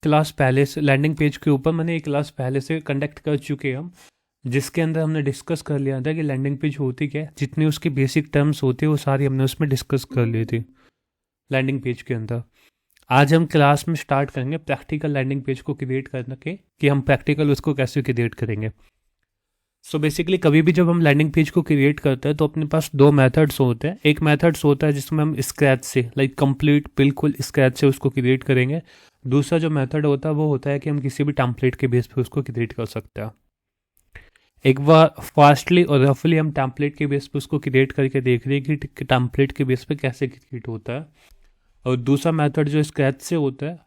Class पहले से landing page के ऊपर मैंने एक क्लास पहले से कंडक्ट कर चुके हैं हम, जिसके अंदर हमने डिस्कस कर लिया था कि लैंडिंग पेज होती क्या है, जितनी उसकी बेसिक टर्म्स होती है वो सारी हमने उसमें डिस्कस कर ली थी लैंडिंग पेज के अंदर। आज हम क्लास में स्टार्ट करेंगे प्रैक्टिकल लैंडिंग पेज को क्रिएट करने के, कि हम प्रैक्टिकल उसको कैसे क्रिएट करेंगे। सो बेसिकली कभी भी जब हम लैंडिंग पेज को क्रिएट करते हैं तो अपने पास दो मेथड्स होते हैं। एक मेथड्स होता है जिसमें हम स्क्रैच से कंप्लीट बिल्कुल स्क्रैच से उसको क्रिएट करेंगे। दूसरा जो मेथड होता है वो होता है कि हम किसी भी टेम्पलेट के बेस पे उसको क्रिएट कर सकते हैं। एक बार फास्टली और रफली हम टेम्पलेट के बेस पे उसको क्रिएट करके देख रहे हैं कि टेम्पलेट के बेस पे कैसे क्रिएट होता है। और दूसरा मेथड जो स्क्रैच से होता है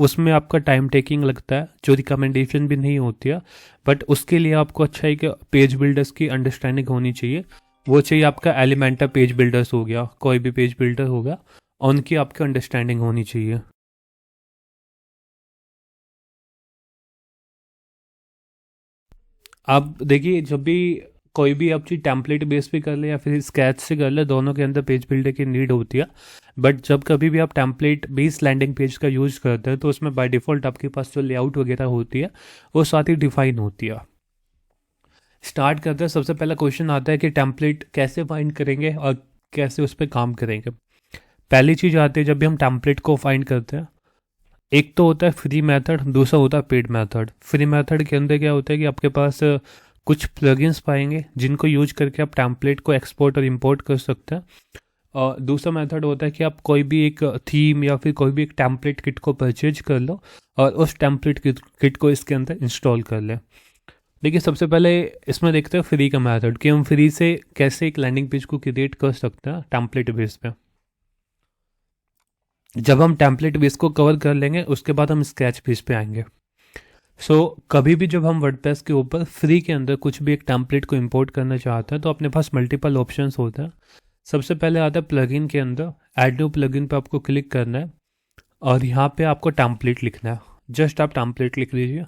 उसमें आपका टाइम टेकिंग लगता है, जो रिकमेंडेशन भी नहीं होती है, बट उसके लिए आपको अच्छा है कि पेज बिल्डर्स की अंडरस्टैंडिंग होनी चाहिए। वो चाहिए आपका एलिमेंटर पेज बिल्डर्स हो गया, कोई भी पेज बिल्डर होगा, उनकी आपकी अंडरस्टैंडिंग होनी चाहिए। आप देखिए जब भी कोई भी आप चीज़ टेम्पलेट बेस पे कर ले या फिर स्केच से कर ले, दोनों के अंदर पेज बिल्डर की नीड होती है। बट जब कभी भी आप टेम्पलेट बेस लैंडिंग पेज का यूज़ करते हैं तो उसमें बाय डिफ़ॉल्ट आपके पास जो लेआउट वगैरह होती है वो साथ ही डिफाइन होती है। स्टार्ट करते हैं, सबसे पहला क्वेश्चन आता है कि टेम्पलेट कैसे फाइंड करेंगे और कैसे उस पर काम करेंगे। पहली चीज़ आती है जब भी हम टेम्पलेट को फाइंड करते हैं, एक तो होता है फ्री मेथड, दूसरा होता है पेड मेथड। फ्री मेथड के अंदर क्या होता है कि आपके पास कुछ प्लगइन्स पाएंगे जिनको यूज करके आप टेम्पलेट को एक्सपोर्ट और इंपोर्ट कर सकते हैं। और दूसरा मेथड होता है कि आप कोई भी एक थीम या फिर कोई भी एक टेम्पलेट किट को परचेज कर लो और उस टेम्पलेट किट को इसके अंदर इंस्टॉल कर लें। देखिए सबसे पहले इसमें देखते हैं फ्री का मेथड, कि हम फ्री से कैसे एक लैंडिंग पेज को क्रिएट कर सकते हैं टेम्पलेट बेस पे। जब हम टेम्पलेट बेस को कवर कर लेंगे उसके बाद हम स्क्रैच बेस पे आएंगे। कभी भी जब हम वर्डप्रेस के ऊपर फ्री के अंदर कुछ भी एक टेम्पलेट को इंपोर्ट करना चाहते हैं तो अपने पास मल्टीपल ऑप्शंस होते हैं। सबसे पहले आता है प्लगइन के अंदर, ऐड न्यू प्लगइन पे आपको क्लिक करना है और यहाँ पे आपको टेम्पलेट लिखना है। जस्ट आप टेम्पलेट लिख लीजिए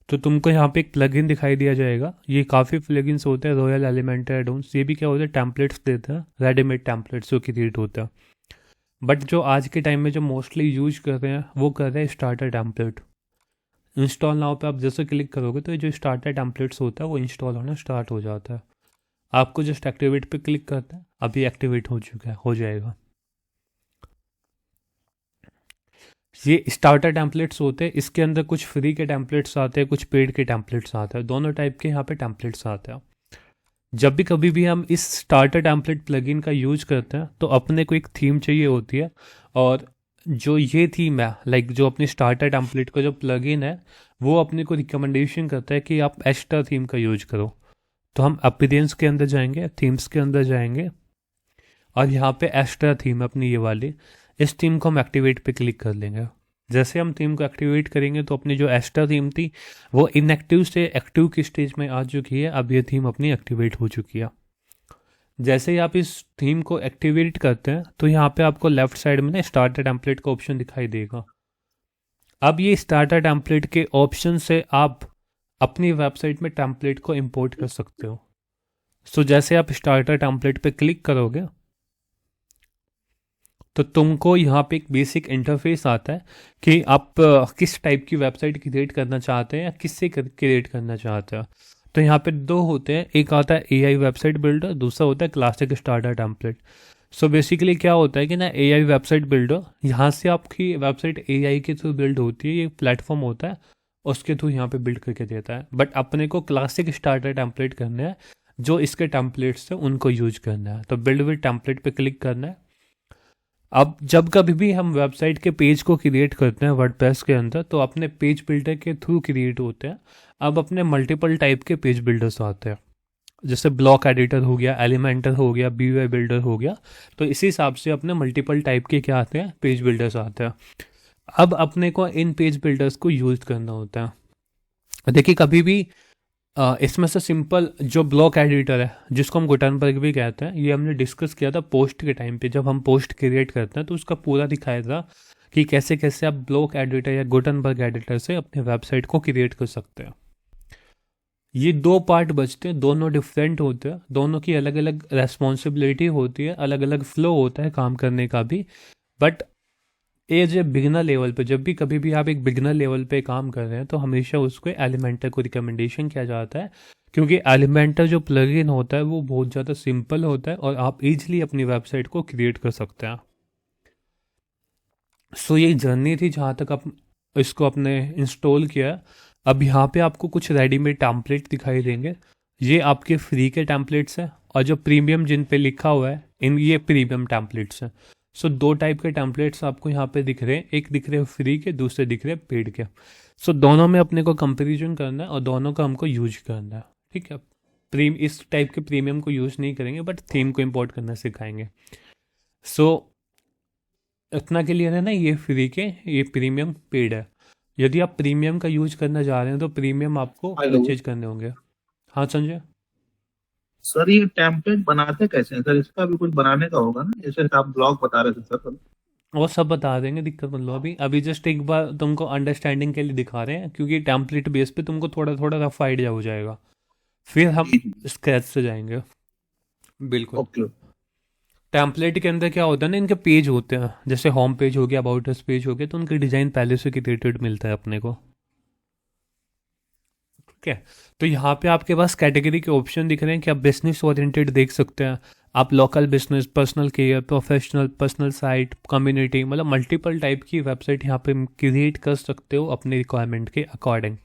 तो तुमको यहाँ पे एक प्लगइन दिखाई दिया जाएगा। ये काफ़ी प्लगइन्स होते हैं, रॉयल एलिमेंटर एडोन्स, ये भी क्या होता है टेम्पलेट्स देते हैं, रेडीमेड टेम्पलेट्स जो क्रिएट होता है। बट जो आज के टाइम में जो मोस्टली यूज कर रहे हैं वो कर रहे हैं स्टार्टर टेम्पलेट। इंस्टॉल नाउ पे आप जैसे क्लिक करोगे तो ये जो स्टार्टर टेम्पलेट्स होता है वो इंस्टॉल होना स्टार्ट हो जाता है। आपको जस्ट एक्टिवेट पे क्लिक करता है, अभी एक्टिवेट हो चुका है, हो जाएगा। ये स्टार्टर टेम्पलेट्स होते हैं, इसके अंदर कुछ फ्री के टेम्पलेट्स आते हैं, कुछ पेड के टेम्पलेट्स आते हैं, दोनों टाइप के यहाँ पे टेम्पलेट्स आते हैं। जब भी कभी भी हम इस स्टार्टर टेम्पलेट प्लगइन का यूज करते हैं तो अपने को एक थीम चाहिए होती है। और जो ये थीम है जो अपनी स्टार्टर टेम्पलेट का जो प्लगइन है वो अपने को रिकमेंडेशन करता है कि आप एक्स्ट्रा थीम का यूज करो। तो हम अपीयरेंस के अंदर जाएंगे, थीम्स के अंदर जाएंगे और यहाँ पे एक्स्ट्रा थीम अपनी ये वाली, इस थीम को हम एक्टिवेट पे क्लिक कर लेंगे। जैसे हम थीम को एक्टिवेट करेंगे तो अपनी जो एक्स्ट्रा थीम थी वो इनएक्टिव से एक्टिव की स्टेज में आ चुकी है। अब ये थीम अपनी एक्टिवेट हो चुकी है। जैसे ही आप इस थीम को एक्टिवेट करते हैं तो यहाँ पे आपको लेफ्ट साइड में ना स्टार्टर टेम्पलेट का ऑप्शन दिखाई देगा। अब ये स्टार्टर टेम्पलेट के ऑप्शन से आप अपनी वेबसाइट में टेम्पलेट को इंपोर्ट कर सकते हो। जैसे आप स्टार्टर टेम्पलेट पे क्लिक करोगे तो तुमको यहाँ पे एक बेसिक इंटरफेस आता है कि आप किस टाइप की वेबसाइट क्रिएट करना चाहते हैं या किससे क्रिएट करना चाहते हैं। तो यहाँ पे दो होते हैं, एक आता है एआई वेबसाइट बिल्डर, दूसरा होता है क्लासिक स्टार्टर टेम्पलेट। बेसिकली क्या होता है कि ना एआई वेबसाइट बिल्डर, यहाँ से आपकी वेबसाइट एआई के थ्रू बिल्ड होती है, ये प्लेटफॉर्म होता है उसके थ्रू यहाँ पे बिल्ड करके देता है। बट अपने को क्लासिक स्टार्टर टेम्पलेट करना है, जो इसके टेम्पलेट्स हैं उनको यूज करना है। तो बिल्ड विद टेम्पलेट पे क्लिक करना है। अब जब कभी भी हम वेबसाइट के पेज को क्रिएट करते हैं वर्डप्रेस के अंदर तो अपने पेज बिल्डर के थ्रू क्रिएट होते हैं। अब अपने मल्टीपल टाइप के पेज बिल्डर्स आते हैं, जैसे ब्लॉक एडिटर हो गया, एलिमेंटर हो गया, बीयूआई बिल्डर हो गया। तो इसी हिसाब से अपने मल्टीपल टाइप के क्या आते हैं, पेज बिल्डर्स आते हैं। अब अपने को इन पेज बिल्डर्स को यूज करना होता है। देखिए कभी भी इसमें से सिंपल जो ब्लॉक एडिटर है जिसको हम गुटनबर्ग भी कहते हैं, ये हमने डिस्कस किया था पोस्ट के टाइम पे। जब हम पोस्ट क्रिएट करते हैं तो उसका पूरा दिखाया था कि कैसे कैसे आप ब्लॉक एडिटर या गुटनबर्ग एडिटर से अपने वेबसाइट को क्रिएट कर सकते हैं। ये दो पार्ट बचते हैं, दोनों डिफरेंट होते हैं, दोनों की अलग अलग रेस्पॉन्सिबिलिटी होती है, अलग अलग फ्लो होता है काम करने का भी। But as a beginner level पे, जब भी कभी भी आप एक बिगिनर लेवल पे काम कर रहे हैं तो हमेशा उसको एलिमेंटर को रिकमेंडेशन किया जाता है, क्योंकि एलिमेंटर जो प्लगइन होता है वो बहुत ज़्यादा सिंपल होता है और आप इजीली अपनी वेबसाइट को क्रिएट कर सकते हैं। सो ये जर्नी थी जहाँ तक आप इसको अपने इंस्टॉल किया। अब यहाँ पे आपको कुछ रेडीमेड टेम्पलेट दिखाई देंगे, ये आपके फ्री के टेम्पलेट्स हैं, और जो प्रीमियम जिन पे लिखा हुआ है इन ये प्रीमियम टेम्पलेट्स हैं। सो दो टाइप के टेम्पलेट्स आपको यहाँ पे दिख रहे हैं, एक दिख रहे हैं फ्री के, दूसरे दिख रहे हैं पेड के। सो दोनों में अपने को कंपेरिजन करना है और दोनों का हमको यूज करना है, ठीक है। इस टाइप के प्रीमियम को यूज़ नहीं करेंगे, बट थीम को इम्पोर्ट करना सिखाएंगे। सो इतना क्लियर है ना, ये फ्री के, ये प्रीमियम पेड है। यदि आप प्रीमियम का यूज करना चाह रहे हैं तो प्रीमियम आपको हेलो परचेज करने होंगे। हाँ संजय। सर, ये टेम्पलेट बनाते कैसे हैं सर? इसका भी कुछ बनाने का होगा ना, जैसे आप ब्लॉग बता रहे थे सर। वो सब बता देंगे, दिक्कत मत लो। अभी अभी जस्ट एक बार तुमको अंडरस्टैंडिंग के लिए दिखा रहे हैं, क्योंकि टेम्पलेट बेस पे तुमको थोड़ा थोड़ा रफ आइडिया हो जाएगा, फिर हम जी जी। स्क्रैच से जाएंगे। बिल्कुल। ओके। टेम्पलेट के अंदर क्या होता है ना, इनके पेज होते हैं, जैसे होम पेज हो गया, अबाउट अस पेज हो गया, तो उनके डिज़ाइन पहले से क्रिएटेड मिलता है अपने को, ठीक है। तो यहाँ पे आपके पास कैटेगरी के ऑप्शन दिख रहे हैं कि आप बिजनेस ओरिएंटेड देख सकते हैं, आप local business, personal care, professional, personal site, community, मतलब मल्टीपल टाइप की वेबसाइट यहाँ पे क्रिएट कर सकते हो अपनी रिक्वायरमेंट के अकॉर्डिंग।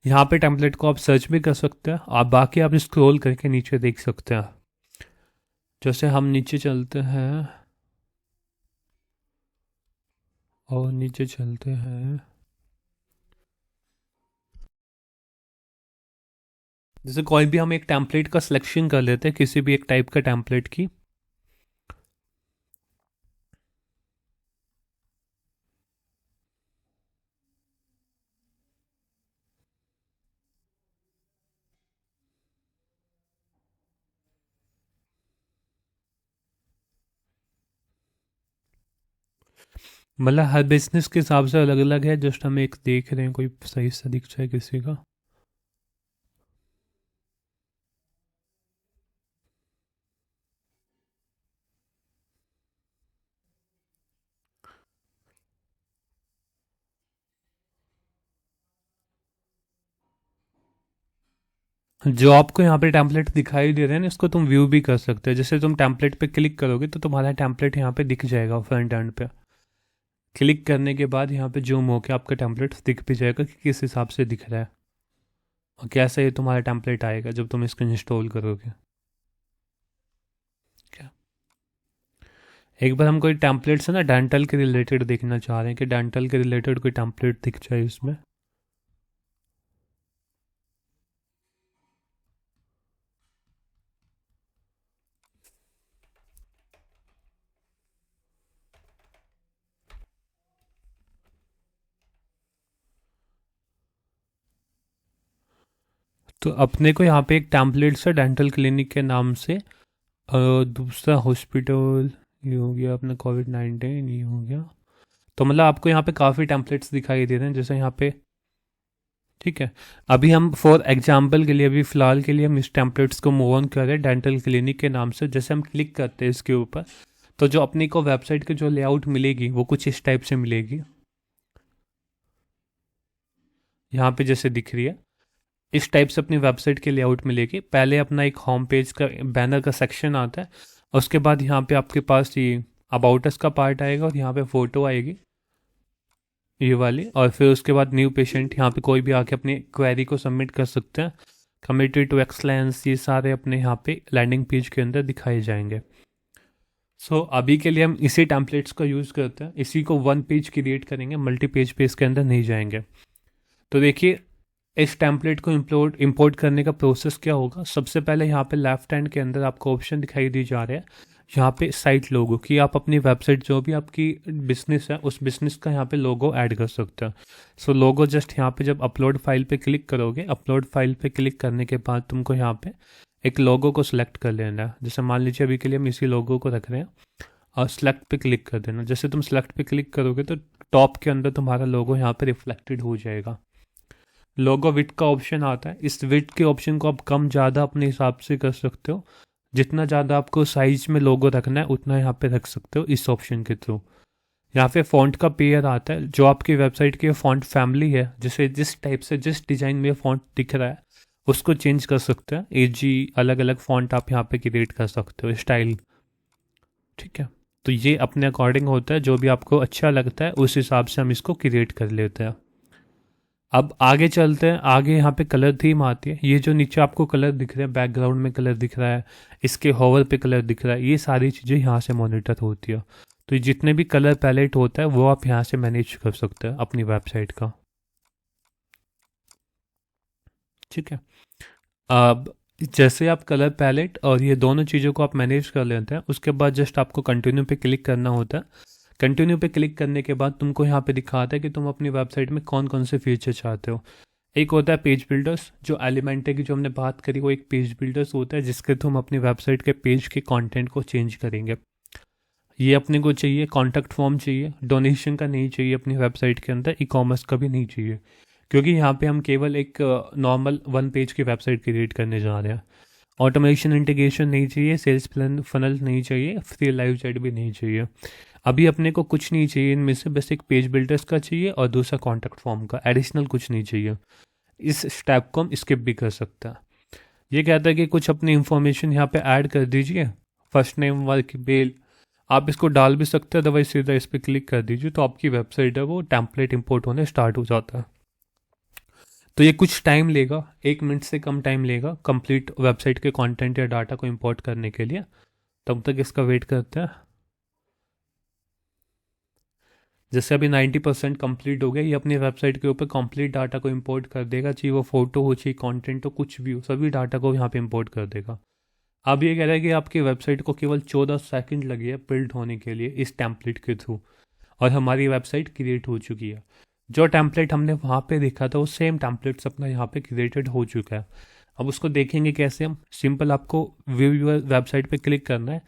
यहाँ पे टेम्पलेट को आप सर्च भी कर सकते हैं, आप बाकी आप स्क्रॉल करके नीचे देख सकते हैं। जैसे हम नीचे चलते हैं और नीचे चलते हैं, जैसे कोई भी हम एक टेम्पलेट का सिलेक्शन कर लेते हैं, किसी भी एक टाइप का टेम्पलेट की। मतलब हर बिजनेस के हिसाब से अलग अलग है, जस्ट हम एक देख रहे हैं कोई सही सा दिख जाए किसी का। जो आपको यहाँ पे टेम्पलेट दिखाई दे रहे हैं ना, इसको तुम व्यू भी कर सकते हो। जैसे तुम टेम्पलेट पे क्लिक करोगे तो तुम्हारा टेम्पलेट यहाँ पे दिख जाएगा फ्रंट एंड पे। क्लिक करने के बाद यहाँ पे जूम होके आपका टेम्पलेट दिख भी जाएगा कि किस हिसाब से दिख रहा है और कैसे ये तुम्हारा टेम्पलेट आएगा जब तुम इसको इंस्टॉल करोगे। क्या एक बार हम कोई टेम्पलेट से ना डेंटल के रिलेटेड देखना चाह रहे हैं कि डेंटल के रिलेटेड कोई टेम्पलेट दिख जाए इसमें। तो अपने को यहाँ पे एक टेम्पलेट से डेंटल क्लिनिक के नाम से, दूसरा हॉस्पिटल, ये हो गया अपना कोविड-19, ये हो गया। तो मतलब आपको यहाँ पे काफ़ी टेम्पलेट्स दिखाई दे रहे हैं, जैसे यहाँ पे, ठीक है। अभी हम फॉर एग्जांपल के लिए, अभी फ़िलहाल के लिए हम इस टेम्पलेट्स को मूव ऑन कर रहे हैं डेंटल क्लिनिक के नाम से। जैसे हम क्लिक करते हैं इसके ऊपर, तो जो अपनी को वेबसाइट की जो लेआउट मिलेगी वो कुछ इस टाइप से मिलेगी, यहाँ पे जैसे दिख रही है। इस टाइप से अपनी वेबसाइट की लेआउट मिलेगी। पहले अपना एक होम पेज का बैनर का सेक्शन आता है, और उसके बाद यहाँ पे आपके पास ये अबाउट अस का पार्ट आएगा और यहाँ पे फ़ोटो आएगी ये वाली, और फिर उसके बाद न्यू पेशेंट, यहाँ पे कोई भी आके अपनी क्वेरी को सबमिट कर सकते हैं। कमिटेड टू एक्सलेंस, ये सारे अपने यहाँ पे लैंडिंग पेज के अंदर दिखाए जाएंगे। सो अभी के लिए हम इसी टेम्पलेट्स का यूज़ करते हैं, इसी को वन पेज क्रिएट करेंगे, मल्टी पेज पे इसके अंदर नहीं जाएंगे। तो देखिए इस टेम्पलेट को इंपोर्ट करने का प्रोसेस क्या होगा। सबसे पहले यहाँ पे लेफ्ट हैंड के अंदर आपको ऑप्शन दिखाई दी जा रहे हैं, यहाँ पे साइट लोगो कि आप अपनी वेबसाइट जो भी आपकी बिजनेस है उस बिजनेस का यहाँ पे लोगो ऐड कर सकते हैं। सो लोगो जस्ट यहाँ पे जब अपलोड फाइल पे क्लिक करोगे, अपलोड फाइल पे क्लिक करने के बाद तुमको यहाँ पे एक लोगो को सिलेक्ट कर लेना है। जैसे मान लीजिए अभी के लिए हम इसी लोगो को रख रहे हैं, और सिलेक्ट पे क्लिक कर देना। जैसे तुम सिलेक्ट पे क्लिक करोगे तो टॉप के अंदर तुम्हारा लोगो यहाँ पे रिफ्लेक्टेड हो जाएगा। लोगो विथ का ऑप्शन आता है, इस विथ के ऑप्शन को आप कम ज़्यादा अपने हिसाब से कर सकते हो। जितना ज़्यादा आपको साइज में लोगो रखना है उतना यहाँ पे रख सकते हो इस ऑप्शन के थ्रू। यहाँ पे फॉन्ट का पेयर आता है, जो आपकी वेबसाइट की फॉन्ट फैमिली है, जिसे जिस टाइप से जिस डिज़ाइन में फॉन्ट दिख रहा है उसको चेंज कर सकते हैं। एजी अलग अलग फॉन्ट आप यहाँ पे क्रिएट कर सकते हो, स्टाइल। ठीक है, तो ये अपने अकॉर्डिंग होता है, जो भी आपको अच्छा लगता है उस हिसाब से हम इसको क्रिएट कर लेते हैं। अब आगे चलते हैं, आगे यहाँ पे कलर थीम आती है। ये जो नीचे आपको कलर दिख रहे हैं, बैकग्राउंड में कलर दिख रहा है, इसके होवर पे कलर दिख रहा है, ये सारी चीज़ें यहाँ से मॉनिटर होती है। तो ये जितने भी कलर पैलेट होता है वो आप यहाँ से मैनेज कर सकते हैं अपनी वेबसाइट का। ठीक है, अब जैसे आप कलर पैलेट और ये दोनों चीज़ों को आप मैनेज कर लेते हैं, उसके बाद जस्ट आपको कंटिन्यू पे क्लिक करना होता है। कंटिन्यू पे क्लिक करने के बाद तुमको यहाँ पे दिखाता है कि तुम अपनी वेबसाइट में कौन कौन से फीचर चाहते हो। एक होता है पेज बिल्डर्स, जो एलिमेंट है की जो हमने बात करी, वो एक पेज बिल्डर्स होता है जिसके थ्रू हम अपनी वेबसाइट के पेज के कंटेंट को चेंज करेंगे। ये अपने को चाहिए, कॉन्टैक्ट फॉर्म चाहिए, डोनेशन का नहीं चाहिए अपनी वेबसाइट के अंदर, ई कॉमर्स का भी नहीं चाहिए, क्योंकि यहाँ पे हम केवल एक नॉर्मल वन पेज की वेबसाइट क्रिएट करने जा रहे हैं। ऑटोमेशन इंटीग्रेशन नहीं चाहिए, सेल्स प्लान फनल नहीं चाहिए, फ्री लाइव चैट भी नहीं चाहिए। अभी अपने को कुछ नहीं चाहिए इनमें से, बस एक पेज बिल्डर्स का चाहिए और दूसरा कॉन्टैक्ट फॉर्म का, एडिशनल कुछ नहीं चाहिए। इस स्टेप को हम स्किप भी कर सकते हैं। ये कहता है कि कुछ अपनी इंफॉर्मेशन यहाँ पे ऐड कर दीजिए, फर्स्ट नेम, वर्क, मेल, आप इसको डाल भी सकते हैं, अदरवाइज सीधा इस पर क्लिक कर दीजिए तो आपकी वेबसाइट है वो टेम्पलेट इंपोर्ट होने स्टार्ट हो जाता है। तो ये कुछ टाइम लेगा, 1 मिनट से कम टाइम लेगा कंप्लीट वेबसाइट के कंटेंट या डाटा को इंपोर्ट करने के लिए। तब तक इसका वेट करते हैं। जैसे अभी 90% कंप्लीट हो गया, ये अपनी वेबसाइट के ऊपर कंप्लीट डाटा को इंपोर्ट कर देगा, चाहे वो फोटो हो, चाहे कंटेंट हो, कुछ भी हो, सभी डाटा को यहाँ पे इंपोर्ट कर देगा। अब ये कह रहा है कि आपकी वेबसाइट को केवल 14 सेकंड लगे हैं बिल्ड होने के लिए इस टेम्पलेट के थ्रू, और हमारी वेबसाइट क्रिएट हो चुकी है। जो टेम्पलेट हमने वहाँ पे देखा था वो सेम टेम्पलेट्स अपना यहाँ पे क्रिएटेड हो चुका है। अब उसको देखेंगे कैसे हम। सिंपल आपको व्यू योर वेबसाइट पे क्लिक करना है।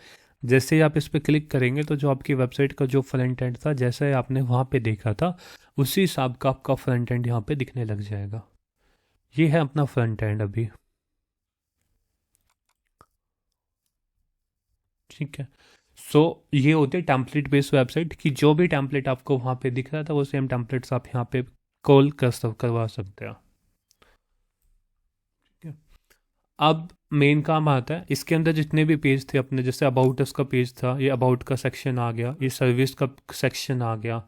जैसे ही आप इस पर क्लिक करेंगे तो जो आपकी वेबसाइट का जो फ्रंट एंड था, जैसे आपने वहाँ पे देखा था, उसी हिसाब का आपका फ्रंट एंड यहाँ पे दिखने लग जाएगा। ये है अपना फ्रंट एंड अभी। ठीक है, सो ये होती है टेम्पलेट बेस्ड वेबसाइट कि जो भी टेम्पलेट आपको वहाँ पे दिख रहा था वो सेम टेम्पलेट्स आप यहाँ पे कॉल करवा सकते हैं। ठीक है, अब मेन काम आता है। इसके अंदर जितने भी पेज थे अपने, जैसे अबाउट अस का पेज था, ये अबाउट का सेक्शन आ गया, ये सर्विस का सेक्शन आ गया,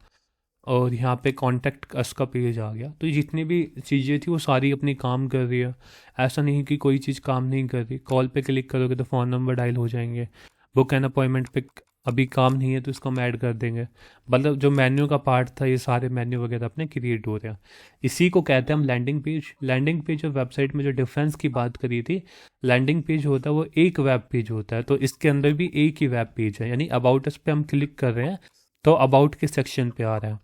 और यहाँ पे कॉन्टैक्ट अस का पेज आ गया। तो जितनी भी चीज़ें थी वो सारी अपनी काम कर रही है। ऐसा नहीं कि कोई चीज़ काम नहीं कर रही। कॉल पे क्लिक करोगे तो फ़ोन नंबर डायल हो जाएंगे। बुक एन अपॉइंटमेंट पे अभी काम नहीं है तो इसको हम ऐड कर देंगे। मतलब जो मेन्यू का पार्ट था, ये सारे मेन्यू वगैरह अपने क्रिएट हो रहे हैं। इसी को कहते हैं हम लैंडिंग पेज। लैंडिंग पेज और वेबसाइट में जो डिफरेंस की बात करी थी, लैंडिंग पेज होता है वो एक वेब पेज होता है, तो इसके अंदर भी एक ही वेब पेज है। यानी अबाउट अस पे हम क्लिक कर रहे हैं तो अबाउट के सेक्शन पे आ रहा है,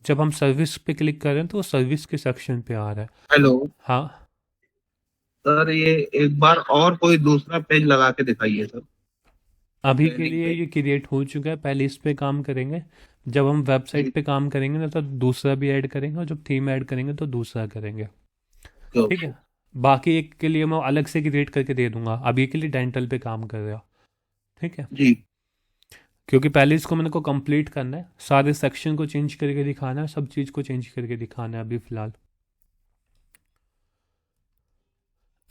जब हम सर्विस पे क्लिक कर रहे हैं तो वो सर्विस के सेक्शन पे आ रहा है। हेलो हाँ, सर, ये एक बार और कोई दूसरा पेज लगा के दिखाइए सर, अभी के लैंडिंग लिए पेज। ये क्रिएट हो चुका है। पहले इस पे काम करेंगे, जब हम वेबसाइट जी, पे काम करेंगे ना तो दूसरा भी ऐड करेंगे, और जब थीम ऐड करेंगे तो दूसरा करेंगे। ठीक ओके। है, बाकी एक के लिए मैं अलग से क्रिएट करके दे दूंगा। अभी के लिए डेंटल पे काम कर रहा। ठीक है, जी क्योंकि पहले इसको मैंने को कंप्लीट करना है, सारे सेक्शन को चेंज करके दिखाना है, सब चीज़ को चेंज करके दिखाना है अभी फ़िलहाल।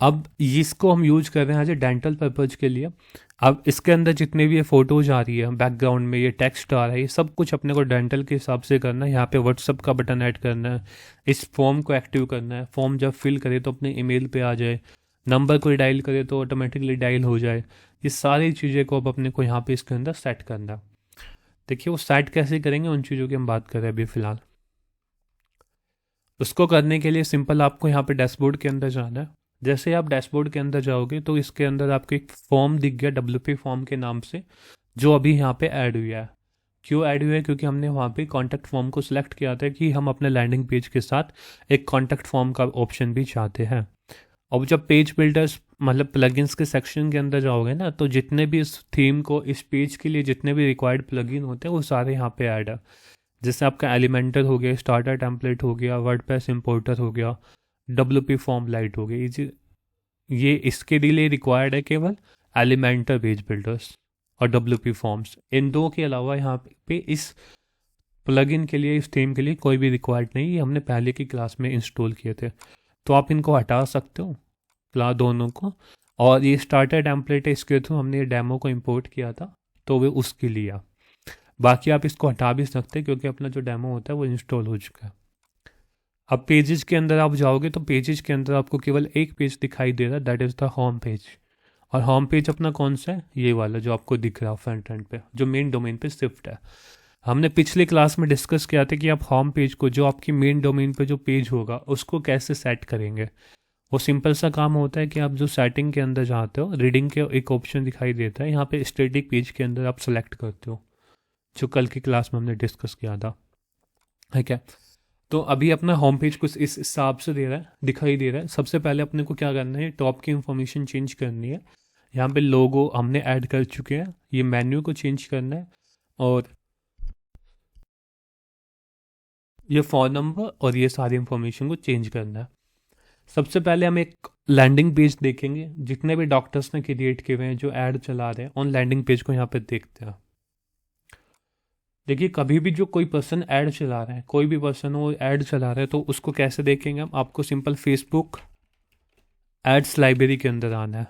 अब इसको हम यूज कर रहे हैं एज ए डेंटल पर्पज के लिए। अब इसके अंदर जितने भी ये फोटोज आ रही है बैकग्राउंड में, ये टेक्स्ट आ रहा है, ये सब कुछ अपने को डेंटल के हिसाब से करना है। यहाँ पे व्हाट्सअप का बटन ऐड करना है, इस फॉर्म को एक्टिव करना है। फॉर्म जब फिल करे तो अपने ईमेल पे आ जाए, नंबर कोई डायल करे तो ऑटोमेटिकली डायल हो जाए। ये सारी चीज़ें को अब अपने को यहाँ पे इसके अंदर सेट करना है। देखिए वो सेट कैसे करेंगे, उन चीज़ों की हम बात कर रहे हैं अभी फ़िलहाल। उसको करने के लिए सिंपल आपको यहाँ पे डैशबोर्ड के अंदर जाना है। जैसे आप डैशबोर्ड के अंदर जाओगे तो इसके अंदर आपको एक फॉर्म दिख गया WP फॉर्म के नाम से, जो अभी यहाँ पे ऐड हुआ है। क्यों ऐड हुआ है? क्योंकि हमने वहाँ पे कॉन्टैक्ट फॉर्म को सिलेक्ट किया था कि हम अपने लैंडिंग पेज के साथ एक कॉन्टैक्ट फॉर्म का ऑप्शन भी चाहते हैं। अब जब पेज बिल्डर्स मतलब प्लगइन्स के सेक्शन के अंदर जाओगे ना, तो जितने भी इस थीम को, इस पेज के लिए जितने भी रिक्वायर्ड प्लगइन होते हैं वो सारे यहाँ पे ऐड है। जैसे आपका एलिमेंटर हो गया, स्टार्टर टेम्पलेट हो गया, वर्डप्रेस इंपोर्टर हो गया, WP फॉर्म लाइट हो गया। ये इसके लिए रिक्वायर्ड है केवल एलिमेंटर पेज बिल्डर्स और WP फॉर्म्स। इन दो के अलावा यहाँ पे इस प्लगइन के लिए, इस थीम के लिए कोई भी रिक्वायर्ड नहीं, ये हमने पहले की क्लास में इंस्टॉल किए थे। तो आप इनको हटा सकते हो क्लास दोनों को। और ये स्टार्टर टेम्पलेट है, इसके थ्रू हमने ये डेमो को इंपोर्ट किया था, तो वे उसके लिए आ। बाकी आप इसको हटा भी सकते हैं क्योंकि अपना जो डेमो होता है वो इंस्टॉल हो चुका है। अब पेजेस के अंदर आप जाओगे तो पेजेस के अंदर आपको केवल एक पेज दिखाई दे रहा है, that is the home page. और होम पेज अपना कौन सा है? ये वाला जो आपको दिख रहा है फ्रंट एंड पे, जो मेन डोमेन पे शिफ्ट है। हमने पिछले क्लास में डिस्कस किया था कि आप होम पेज को, जो आपकी मेन डोमेन पे जो पेज होगा, उसको कैसे सेट करेंगे। वो सिंपल सा काम होता है कि आप जो सेटिंग के अंदर जाते हो, रीडिंग के एक ऑप्शन दिखाई देता है, यहाँ पे स्टैटिक पेज के अंदर आप सेलेक्ट करते हो, जो कल की क्लास में हमने डिस्कस किया था। ठीक है, तो अभी अपना होम पेज कुछ इस हिसाब से दे रहा है, दिखाई दे रहा है। सबसे पहले अपने को क्या करना है, टॉप की इंफॉर्मेशन चेंज करनी है। यहाँ पे लोगो हमने ऐड कर चुके हैं, ये मेन्यू को चेंज करना है, और ये फ़ोन नंबर और ये सारी इंफॉर्मेशन को चेंज करना है। सबसे पहले हम एक लैंडिंग पेज देखेंगे, जितने भी डॉक्टर्स ने क्रिएट किए हुए हैं, जो ऐड चला रहे हैं, उन लैंडिंग पेज को यहाँ पे देखते हैं। देखिए, कभी भी जो कोई पर्सन ऐड चला रहा है, कोई भी पर्सन वो ऐड चला रहा है, तो उसको कैसे देखेंगे हम? आपको सिंपल फेसबुक एड्स लाइब्रेरी के अंदर आना है।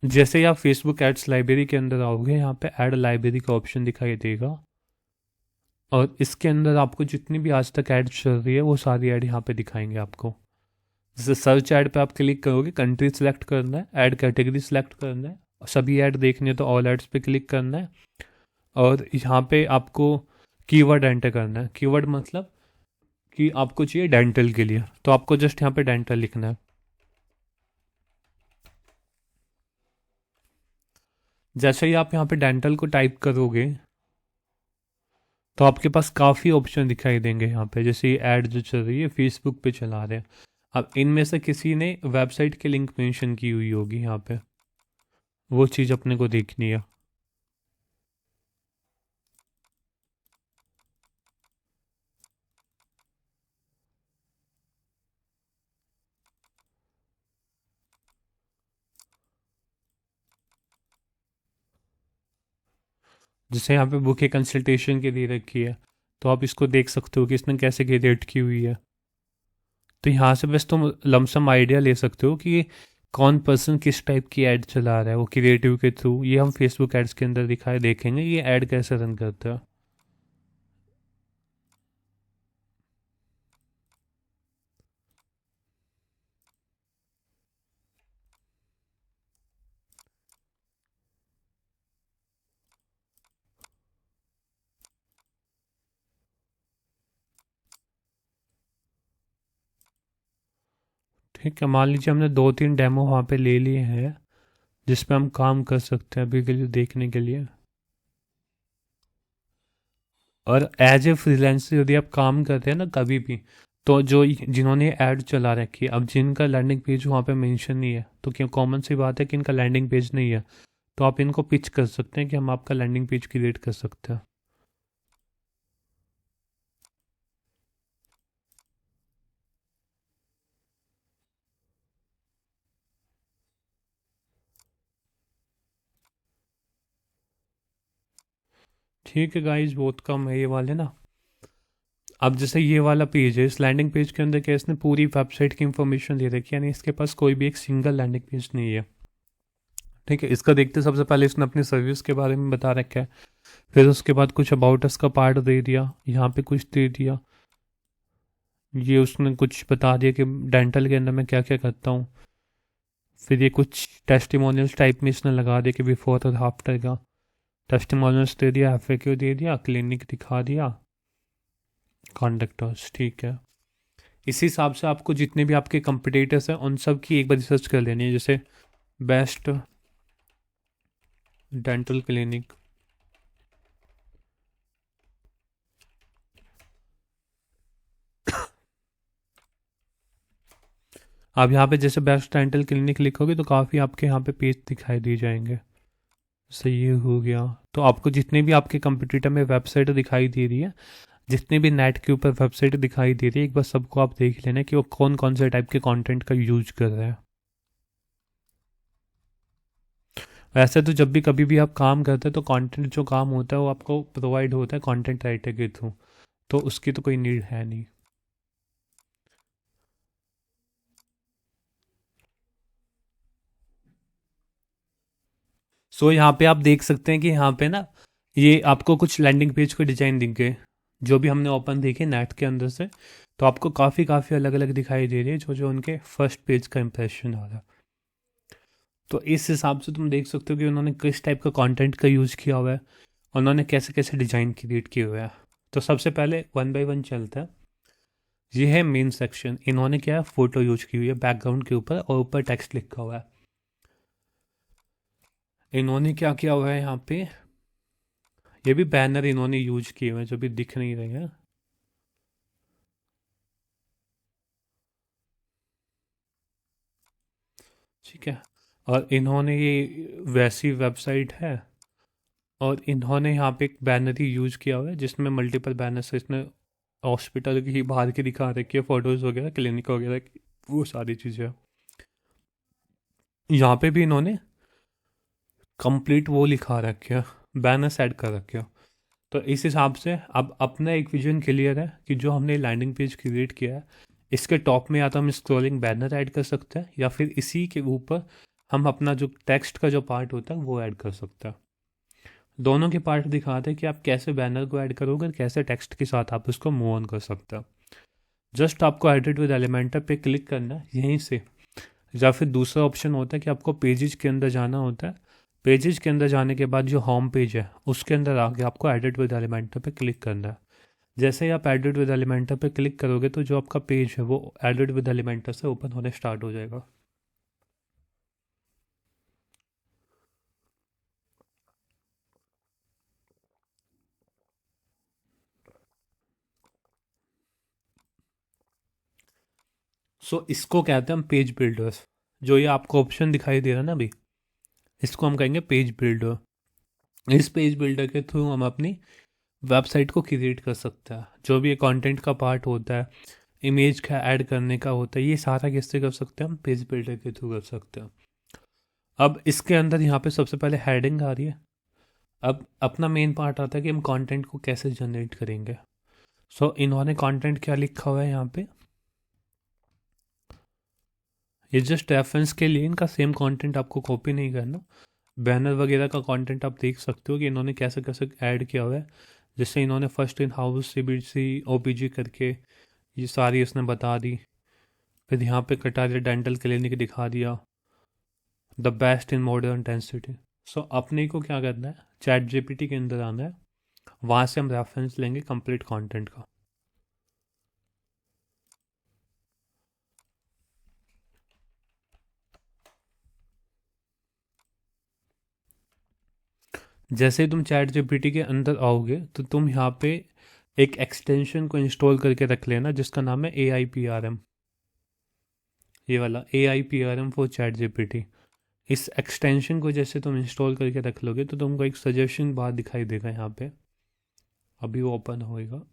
जैसे ही आप फेसबुक एड्स लाइब्रेरी के अंदर आओगे, यहाँ पे ऐड लाइब्रेरी का ऑप्शन दिखाई देगा, और इसके अंदर आपको जितनी भी आज तक ऐड चल रही है वो सारी ऐड यहाँ पे दिखाएंगे आपको। जैसे सर्च ऐड पे आप क्लिक करोगे, कंट्री सेलेक्ट करना है, ऐड कैटेगरी सेलेक्ट करना है, सभी ऐड देखनी है तो ऑल एड्स पे क्लिक करना है, और यहाँ पे आपको कीवर्ड एंटर करना है। कीवर्ड मतलब कि आपको चाहिए डेंटल के लिए, तो आपको जस्ट यहाँ पे डेंटल लिखना है। जैसे ही आप यहाँ पे डेंटल को टाइप करोगे तो आपके पास काफ़ी ऑप्शन दिखाई देंगे यहाँ पे। जैसे ये ऐड जो चल रही है फेसबुक पे चला रहे हैं, अब इनमें से किसी ने वेबसाइट की लिंक मेंशन की हुई होगी यहाँ पे, वो चीज़ अपने को देखनी है। जैसे यहाँ पे बुक कंसल्टेशन के लिए रखी है, तो आप इसको देख सकते हो कि इसने कैसे क्रिएट की हुई है। तो यहाँ से बस तुम लमसम आइडिया ले सकते हो कि कौन पर्सन किस टाइप की ऐड चला रहा है वो क्रिएटिव के थ्रू। ये हम फेसबुक एड्स के अंदर दिखाए देखेंगे ये ऐड कैसे रन करता है। ठीक है, मान लीजिए हमने 2-3 डेमो वहाँ पे ले लिए हैं जिस पे हम काम कर सकते हैं अभी के लिए देखने के लिए। और एज ए फ्रीलांसर यदि आप काम करते हैं ना कभी भी, तो जो जिन्होंने ऐड चला रखी है, अब जिनका लैंडिंग पेज वहाँ पे मेंशन नहीं है, तो क्या कॉमन सी बात है कि इनका लैंडिंग पेज नहीं है, तो आप इनको पिच कर सकते हैं कि हम आपका लैंडिंग पेज क्रिएट कर सकते हैं। ठीक है गाइज, बहुत कम है ये वाले ना। अब जैसे ये वाला पेज है, इस लैंडिंग पेज के अंदर क्या इसने पूरी वेबसाइट की इंफॉर्मेशन दे रखी है, यानी इसके पास कोई भी एक सिंगल लैंडिंग पेज नहीं है। ठीक है, इसका देखते सबसे पहले इसने अपनी सर्विस के बारे में बता रखा है, फिर उसके बाद कुछ अबाउट अस का पार्ट दे दिया, यहाँ पे कुछ दे दिया, ये उसने कुछ बता दिया कि डेंटल के अंदर मैं क्या क्या करता हूँ। फिर ये कुछ टेस्टिमोनियल्स टाइप में इसने लगा दिया कि बिफोर और आफ्टर का टेस्टिमोनियल्स दे दिया, एफएक्यू दे दिया, क्लिनिक दिखा दिया, कॉन्डक्टर्स। ठीक है, इसी हिसाब से आपको जितने भी आपके कंपिटिटर्स हैं उन सब की एक बार रिसर्च कर लेनी है। जैसे बेस्ट डेंटल क्लिनिक, आप यहाँ पे जैसे बेस्ट डेंटल क्लिनिक लिखोगे तो काफ़ी आपके यहाँ पे पेज दिखाई दिए जाएंगे। सही, ये हो गया। तो आपको जितने भी आपके कंप्यूटर में वेबसाइट दिखाई दे रही है, जितने भी नेट के ऊपर वेबसाइट दिखाई दे रही है, एक बार सबको आप देख लेना कि वो कौन कौन से टाइप के कंटेंट का यूज कर रहे हैं। वैसे तो जब भी कभी भी आप काम करते हैं तो कंटेंट जो काम होता है वो आपको प्रोवाइड होता है कंटेंट राइटर के थ्रू, तो उसकी तो कोई नीड है नहीं। सो यहाँ पे आप देख सकते हैं कि यहाँ पे ना ये आपको कुछ लैंडिंग पेज को डिजाइन दिख गए, जो भी हमने ओपन देखे नेट के अंदर से, तो आपको काफ़ी काफ़ी अलग अलग दिखाई दे रही है जो जो उनके फर्स्ट पेज का इंप्रेशन आ रहा है। तो इस हिसाब से तुम देख सकते हो कि उन्होंने किस टाइप का कंटेंट का यूज़ किया हुआ है, उन्होंने कैसे कैसे डिज़ाइन क्रिएट किए हुए हैं। तो सबसे पहले वन बाय वन चलता है। ये है मेन सेक्शन, इन्होंने क्या है फोटो यूज की हुई है बैकग्राउंड के ऊपर और ऊपर टेक्स्ट लिखा हुआ है। इन्होंने क्या किया हुआ है यहाँ पे, ये भी बैनर इन्होंने यूज किए हुए हैं जो भी दिख नहीं रहे हैं। ठीक है, और इन्होंने ये वैसी वेबसाइट है, और इन्होंने यहाँ पे एक बैनर ही यूज किया हुआ है जिसमें मल्टीपल बैनर्स है। इसने हॉस्पिटल की बाहर की दिखा रखी है फोटोज वगैरह, क्लिनिक वगैरह की, वो सारी चीज़ें। यहाँ पे भी इन्होंने कंप्लीट वो लिखा रखे, बैनर सेट कर रखे। तो इस हिसाब से अब अपना एक विजन क्लियर है कि जो हमने लैंडिंग पेज क्रिएट किया है, इसके टॉप में या तो हम स्क्रॉलिंग बैनर ऐड कर सकते हैं या फिर इसी के ऊपर हम अपना जो टेक्स्ट का जो पार्ट होता है वो ऐड कर सकते हैं। दोनों के पार्ट दिखाते हैं कि आप कैसे बैनर को ऐड करोगे और कैसे टेक्स्ट के साथ आप उसको मूव ऑन कर सकते हो। जस्ट आपको एडिट विद एलिमेंटर पे क्लिक करना है यहीं से, या फिर दूसरा ऑप्शन होता है कि आपको पेजेस के अंदर जाना होता है। पेजेस के अंदर जाने के बाद जो होम पेज है उसके अंदर आके आपको एडिट विद एलिमेंटर पे क्लिक करना है। जैसे ही आप एडिट विद एलिमेंटर पे क्लिक करोगे तो जो आपका पेज है वो एडिट विद एलिमेंटर से ओपन होने स्टार्ट हो जाएगा। इसको कहते हैं हम पेज बिल्डर्स। जो ये आपको ऑप्शन दिखाई दे रहा है ना अभी, इसको हम कहेंगे पेज बिल्डर। इस पेज बिल्डर के थ्रू हम अपनी वेबसाइट को क्रिएट कर सकते हैं। जो भी ये कंटेंट का पार्ट होता है, इमेज का ऐड करने का होता है, ये सारा किससे कर सकते हैं हम, पेज बिल्डर के थ्रू कर सकते हैं। अब इसके अंदर यहाँ पे सबसे पहले हेडिंग आ रही है। अब अपना मेन पार्ट आता है कि हम कंटेंट को कैसे जनरेट करेंगे। इन्होंने कंटेंट क्या लिखा हुआ है यहाँ पे, ये जस्ट रेफरेंस के लिए, इनका सेम कंटेंट आपको कॉपी नहीं करना। बैनर वगैरह का कंटेंट आप देख सकते हो कि इन्होंने कैसे कैसे ऐड किया हुआ है। जैसे इन्होंने first in house CBC OPG करके ये सारी इसने बता दी। फिर यहाँ पे कटारिया डेंटल क्लिनिक दिखा दिया, the best in modern density. अपने को क्या करना है, चैट GPT के अंदर आना है, वहाँ से हम रेफरेंस लेंगे कंप्लीट कंटेंट का। जैसे ही तुम चैट GPT के अंदर आओगे तो तुम यहाँ पे एक एक्सटेंशन को इंस्टॉल करके रख लेना जिसका नाम है AIPRM। ये वाला AIPRM फॉर चैट GPT। इस एक्सटेंशन को जैसे तुम इंस्टॉल करके रख लोगे तो तुमको एक सजेशन बार दिखाई देगा यहाँ पे, अभी वो ओपन होएगा।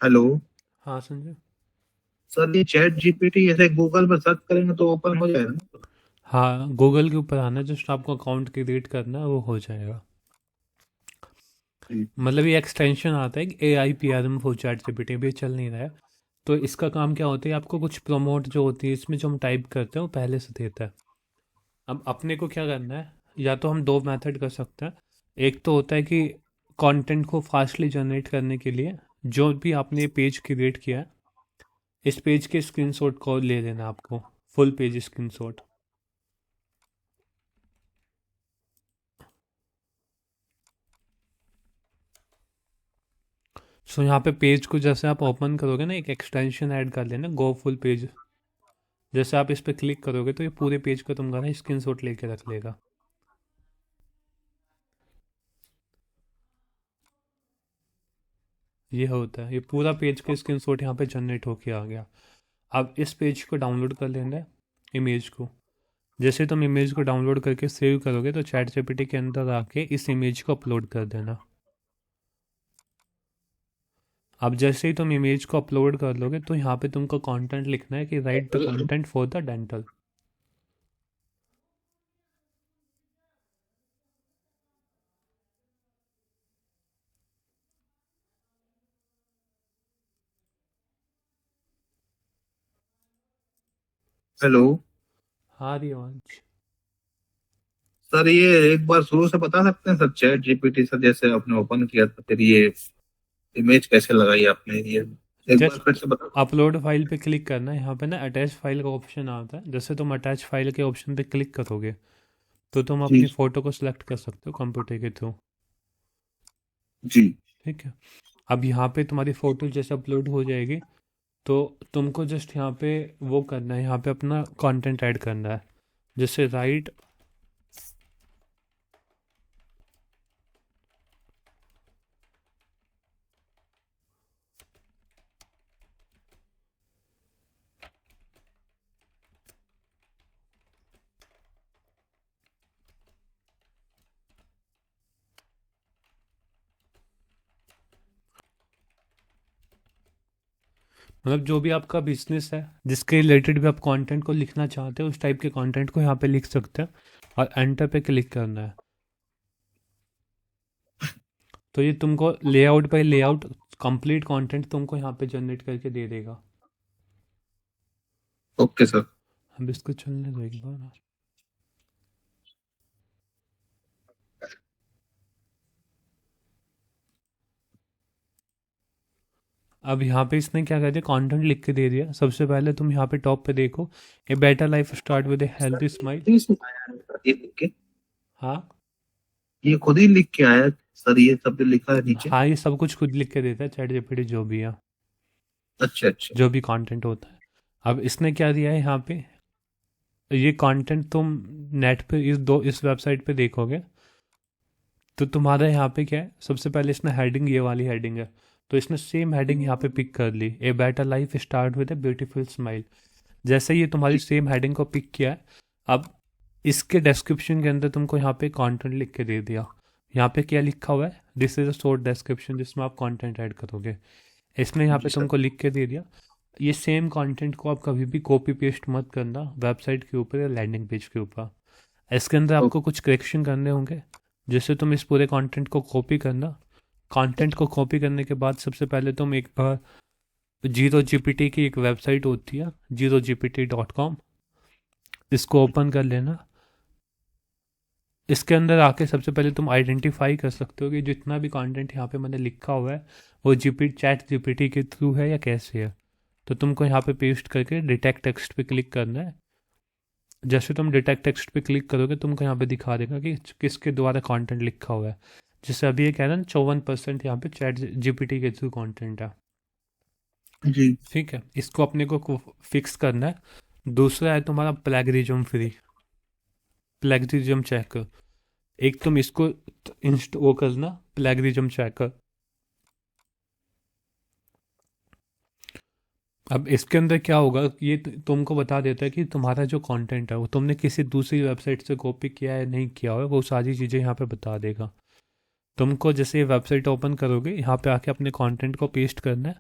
हेलो हाँ संजय। सर, ये चैट जीपीटी ऐसे गूगल पर सर्च करेंगे तो ओपन हो जाएगा ना? हाँ गूगल के ऊपर आना, जस्ट आपको अकाउंट क्रिएट करना है, वो हो जाएगा। जी। मतलब ये एक्सटेंशन आता है कि AIPRM फॉर चैट GPT, भी चल नहीं रहा है। तो इसका काम क्या होता है, आपको कुछ प्रमोट जो होती है इसमें जो हम टाइप करते हैं वो पहले से देता है। अब अपने को क्या करना है, या तो हम दो मेथड कर सकते हैं। एक तो होता है कि कंटेंट को फास्टली जनरेट करने के लिए जो भी आपने पेज क्रिएट किया है, इस पेज के स्क्रीनशॉट को ले लेना आपको, फुल पेज स्क्रीनशॉट। यहाँ पे पेज को जैसे आप ओपन करोगे ना, एक एक्सटेंशन ऐड कर लेना गो फुल पेज। जैसे आप इस पर क्लिक करोगे तो ये पूरे पेज का तुम्हारा स्क्रीनशॉट लेके रख लेगा। ये होता है, ये पूरा पेज का स्क्रीनशॉट यहाँ पे जनरेट होके आ गया। अब इस पेज को डाउनलोड कर लेना है, इमेज को। जैसे तुम इमेज को डाउनलोड करके सेव करोगे तो चैट जीपीटी के अंदर आके इस इमेज को अपलोड कर देना। अब जैसे ही तुम इमेज को अपलोड कर लोगे तो यहाँ पे तुमको कंटेंट लिखना है कि right the content for the dental. Hello हाँ रिवांश। सर, ये एक बार शुरू से बता सकते हैं सर, चैट जीपीटी सर जैसे आपने ओपन किया था, फिर ये इमेज कैसे लगाई आपने, ये एक बार जस्ट फिर से बता। अपलोड फाइल पे क्लिक करना है, यहाँ पे ना अटैच फाइल का ऑप्शन आता है। जैसे तुम अटैच फाइल के ऑप्शन पे क्लिक करोगे तो तुम जी अपनी फ़ोटो को सिलेक्ट कर सकते हो कंप्यूटर के थ्रू। जी। ठीक है। अब यहाँ पे तुम्हारी फ़ोटो जैसे अपलोड हो जाएगी तो तुमको जस्ट यहाँ पे वो करना है, यहाँ पे अपना कंटेंट ऐड करना है। जैसे राइट मतलब जो भी आपका बिजनेस है जिसके रिलेटेड भी आप कंटेंट को लिखना चाहते हो उस टाइप के कंटेंट को यहाँ पे लिख सकते हैं और एंटर पे क्लिक करना है। तो ये तुमको layout by layout complete content तुमको यहाँ पे जनरेट करके दे देगा। Okay sir. अब इसको चलने दो एक बार। अब यहाँ पे इसने क्या कर दिया, कंटेंट लिख के दे दिया। सबसे पहले तुम यहाँ पे टॉप पे देखो, ए better life start with A healthy smile. ये सिखाया है सर, ये लिख के, हाँ ये खुद ही लिख के आया सर, ये सब जो लिखा है नीचे। हाँ, ये सब कुछ खुद लिख के देता है चैट जीपीटी, जो भी है, अच्छा अच्छा। जो भी कंटेंट होता है। अब इसने क्या दिया है यहाँ पे, ये कंटेंट तुम नेट पे इस वेबसाइट पे देखोगे तो तुम्हारा यहाँ पे क्या है, सबसे पहले इसने हेडिंग, ये वाली हेडिंग है तो इसने सेम हेडिंग यहाँ पे पिक कर ली, a better life start with a beautiful smile. जैसे ये तुम्हारी जी। सेम हेडिंग को पिक किया है, अब इसके डिस्क्रिप्शन के अंदर तुमको यहाँ पे कंटेंट लिख के दे दिया। यहाँ पे क्या लिखा हुआ है, this is a short description, जिसमें आप कंटेंट ऐड करोगे। इसने यहाँ जी पे सर। तुमको लिख के दे दिया। ये सेम कंटेंट को आप कभी भी कॉपी पेस्ट मत करना वेबसाइट के ऊपर या लैंडिंग पेज के ऊपर। इसके अंदर ओ, आपको कुछ करेक्शन करने होंगे। जैसे तुम इस पूरे कंटेंट को कॉपी करना, कंटेंट को कॉपी करने के बाद सबसे पहले तुम एक बार जीरो जीपीटी की एक वेबसाइट होती है GeroGPT.com, इसको ओपन कर लेना। इसके अंदर आके सबसे पहले तुम आइडेंटिफाई कर सकते हो कि जितना भी कंटेंट यहाँ पे मैंने लिखा हुआ है वो चैट जीपीटी के थ्रू है या कैसे है। तो तुमको यहाँ पे पेस्ट करके डिटेक्ट टेक्स्ट पे क्लिक करना है। जैसे तुम डिटेक्ट टेक्स्ट पे क्लिक करोगे तुमको यहाँ पे दिखा देगा कि किसके द्वारा कंटेंट लिखा हुआ है। जैसे अभी ये कह रहा है ना 54% यहाँ पे चैट जीपीटी के थ्रू कंटेंट है। जी। ठीक है, इसको अपने को फिक्स करना है। दूसरा है तुम्हारा प्लेगरिज्म फ्री, प्लेगरिज्म चेकर। एक तुम इसको इंस्ट वो करना, प्लेगरिज्म चेकर। अब इसके अंदर क्या होगा, ये तुमको बता देता है कि तुम्हारा जो कंटेंट है वो तुमने किसी दूसरी वेबसाइट से कॉपी किया है नहीं किया है, वो सारी चीज़ें यहाँ पे बता देगा। तुमको जैसे ये वेबसाइट ओपन करोगे यहाँ पे आके अपने कंटेंट को पेस्ट करना है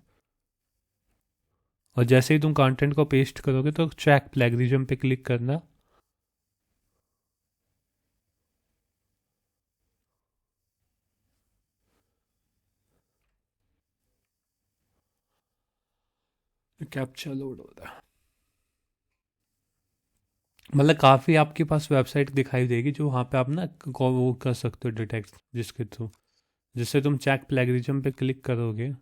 और जैसे ही तुम कंटेंट को पेस्ट करोगे तो चेक प्लेगरिज्म पे क्लिक करना। कैप्चा लोड हो रहा है। मतलब काफ़ी आपके पास वेबसाइट दिखाई देगी जो वहाँ पे आप ना वो कर सकते हो डिटेक्ट, जिसके थ्रू जिससे तुम चेक प्लेगरिज्म पे क्लिक करोगे।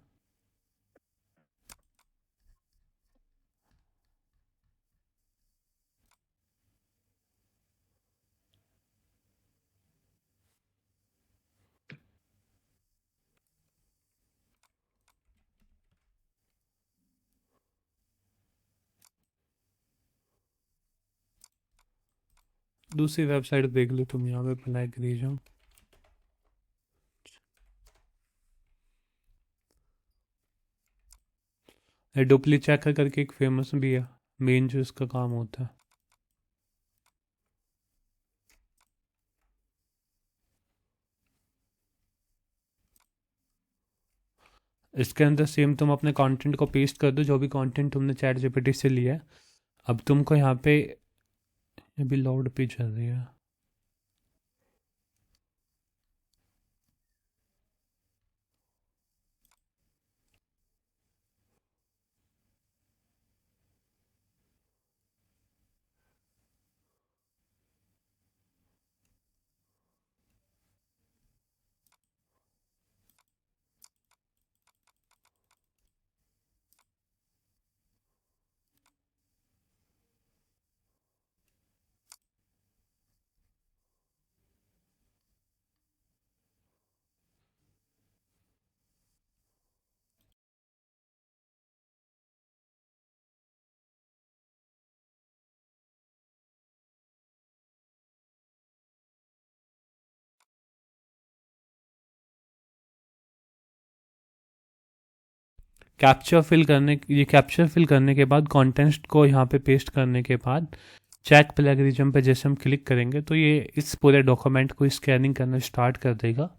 दूसरी वेबसाइट देख लो तुम, यहाँ पे प्लेगरिज्म, डुप्ली चेकर करके एक फेमस भी है, मेन जो इसका काम होता है। इसके अंदर सेम तुम अपने कंटेंट को पेस्ट कर दो, जो भी कंटेंट तुमने चैट जीपीटी से लिया है। अब तुमको यहाँ पे अभी लोड पे चल रही है। ये कैप्चर फिल करने के बाद कॉन्टेंट को यहाँ पे पेस्ट करने के बाद चेक प्लेगरिज्म पे जैसे हम क्लिक करेंगे तो ये इस पूरे डॉक्यूमेंट को स्कैनिंग करना स्टार्ट कर देगा।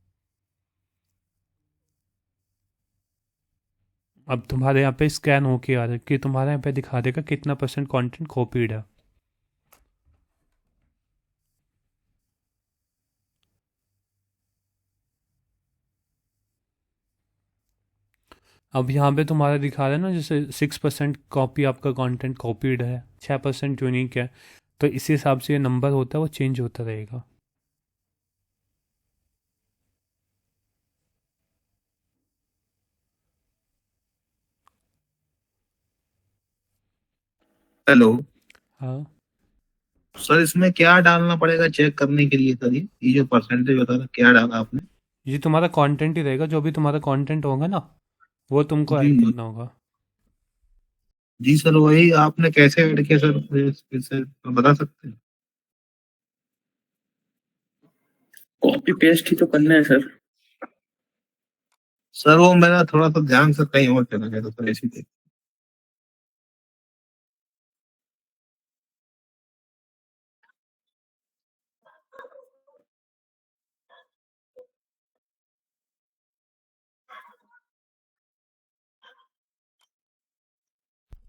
अब तुम्हारे यहाँ पे स्कैन होके आ रहा है कि तुम्हारे यहाँ पे दिखा देगा कितना % कंटेंट कॉपीड है। अब यहाँ पे तुम्हारा दिखा रहा है ना, जैसे 6% कॉपी आपका कंटेंट कॉपीड है, 6% यूनिक है। तो इसी हिसाब से ये नंबर होता है वो चेंज होता रहेगा। हेलो हाँ, सर, इसमें क्या डालना पड़ेगा चेक करने के लिए सर? ये जो परसेंटेज बता रहा, क्या डाला आपने? ये तुम्हारा कंटेंट ही रहेगा, जो भी तुम्हारा कंटेंट होगा ना वो तुमको जी ऐड करना होगा। जी सर, वही आपने कैसे ऐड किया सर, फिर से बता सकते हैं? कॉपी पेस्ट ही तो करना है सर। सर वो मेरा थोड़ा सा ध्यान से कहीं और चला गया था सर, इसीलिए।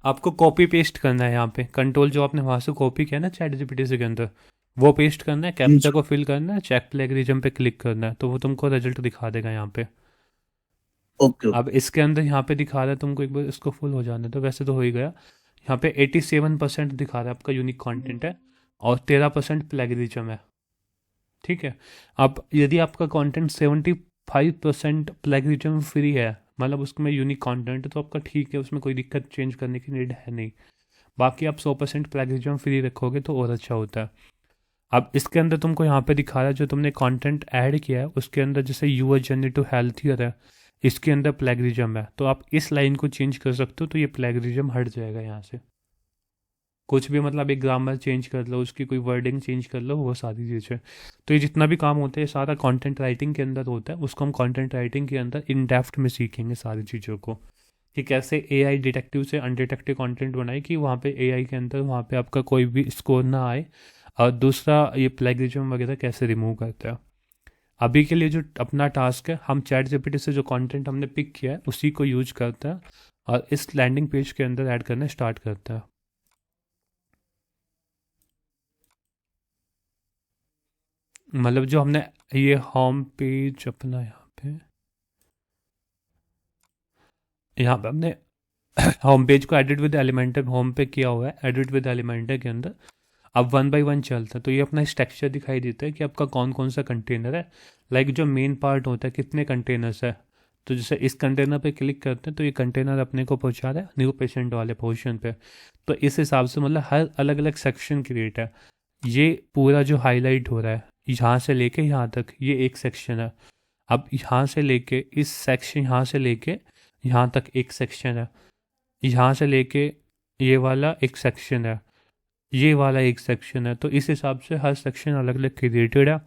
आपको कॉपी पेस्ट करना है यहाँ पे, कंट्रोल जो आपने वहाँ से कॉपी किया ना चैट जीपीटी से के अंदर, वो पेस्ट करना है, जी कैप्चा को फिल करना है, चेक प्लेगरिज्म पे क्लिक करना है, तो वो तुमको रिजल्ट दिखा देगा यहाँ पे। Okay okay. अब इसके अंदर यहाँ पे दिखा रहा है तुमको, एक बार इसको फुल हो जाने तो वैसे तो हो ही गया। यहाँ पे 87% दिखा रहा है आपका यूनिक कंटेंट है और 13% प्लेगरिज्म है। ठीक है। अब यदि आपका कंटेंट 75% प्लेगरिज्म फ्री है, मतलब उसमें यूनिक कंटेंट है, तो आपका ठीक है, उसमें कोई दिक्कत चेंज करने की नीड है नहीं। बाकी आप 100% प्लेगरिज्म फ्री रखोगे तो और अच्छा होता है। अब इसके अंदर तुमको यहाँ पे दिखा रहा है जो तुमने कंटेंट ऐड किया है उसके अंदर, जैसे यूअर जर्नी टू हेल्थियर है, इसके अंदर प्लेगरिज्म है, तो आप इस लाइन को चेंज कर सकते हो तो ये प्लेगरिज्म हट जाएगा यहाँ से। कुछ भी मतलब एक ग्रामर चेंज कर लो, उसकी कोई वर्डिंग चेंज कर लो, वो सारी चीज़ें। तो ये जितना भी काम होता है सारा कंटेंट राइटिंग के अंदर होता है, उसको हम कंटेंट राइटिंग के अंदर इन डेप्थ में सीखेंगे सारी चीज़ों को, कि कैसे एआई डिटेक्टिव से अनडिटेक्टिव कंटेंट बनाए कि वहाँ पे एआई के अंदर वहाँ पे आपका कोई भी स्कोर ना आए। और दूसरा ये प्लेगरिज्म वगैरह कैसे रिमूव करता है। अभी के लिए जो अपना टास्क है, हम चैट जीपीटी से जो कंटेंट हमने पिक किया है उसी को यूज करता है और इस लैंडिंग पेज के अंदर ऐड करना स्टार्ट करता है। मतलब जो हमने ये होम पेज अपना यहाँ पे हमने होम पेज को एडिट विद एलिमेंटर होम पे किया हुआ है, एडिट विद एलिमेंटर के अंदर। अब 1 बाय 1 चलता है तो ये अपना स्ट्रक्चर दिखाई देता है कि आपका कौन कौन सा कंटेनर है। लाइक जो मेन पार्ट होता है कितने कंटेनर्स है, तो जैसे इस कंटेनर पे क्लिक करते हैं तो ये कंटेनर अपने को पहुंचा रहा है न्यू पेशेंट वाले पोर्शन पे। तो इस हिसाब से मतलब हर अलग अलग सेक्शन क्रिएट है। ये पूरा जो हाईलाइट हो रहा है यहाँ से लेके यहाँ तक ये एक सेक्शन है। अब यहाँ से लेके इस सेक्शन, यहाँ से लेके यहाँ तक एक सेक्शन है, यहाँ से लेके ये वाला एक सेक्शन है, ये वाला एक सेक्शन है। तो इस हिसाब से हर सेक्शन अलग अलग क्रिएटेड है।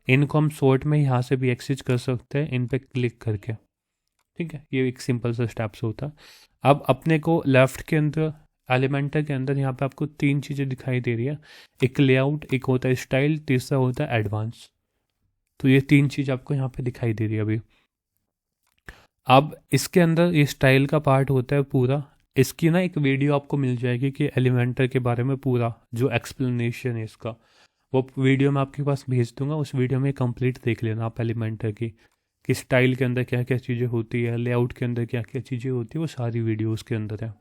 इनको हम शॉर्ट में यहाँ से भी एक्सेस कर सकते हैं इन पे क्लिक करके। ठीक है, ये एक सिंपल सा स्टेप्स होता है। अब अपने को लेफ्ट के अंदर एलिमेंटर के अंदर यहाँ पे आपको 3 चीज़ें दिखाई दे रही है। एक लेआउट, एक होता है स्टाइल, तीसरा होता है एडवांस। तो ये 3 चीज़ आपको यहाँ पे दिखाई दे रही है अभी। अब इसके अंदर ये स्टाइल का पार्ट होता है पूरा। इसकी ना एक वीडियो आपको मिल जाएगी कि एलिमेंटर के बारे में पूरा जो एक्सप्लेनेशन है इसका, वो वीडियो मैं आपके पास भेज दूंगा। उस वीडियो में कंप्लीट देख लेना आप एलिमेंटर की, कि स्टाइल के अंदर क्या क्या चीज़ें होती है, लेआउट के अंदर क्या क्या चीज़ें होती है, वो सारी वीडियो उसके अंदर है।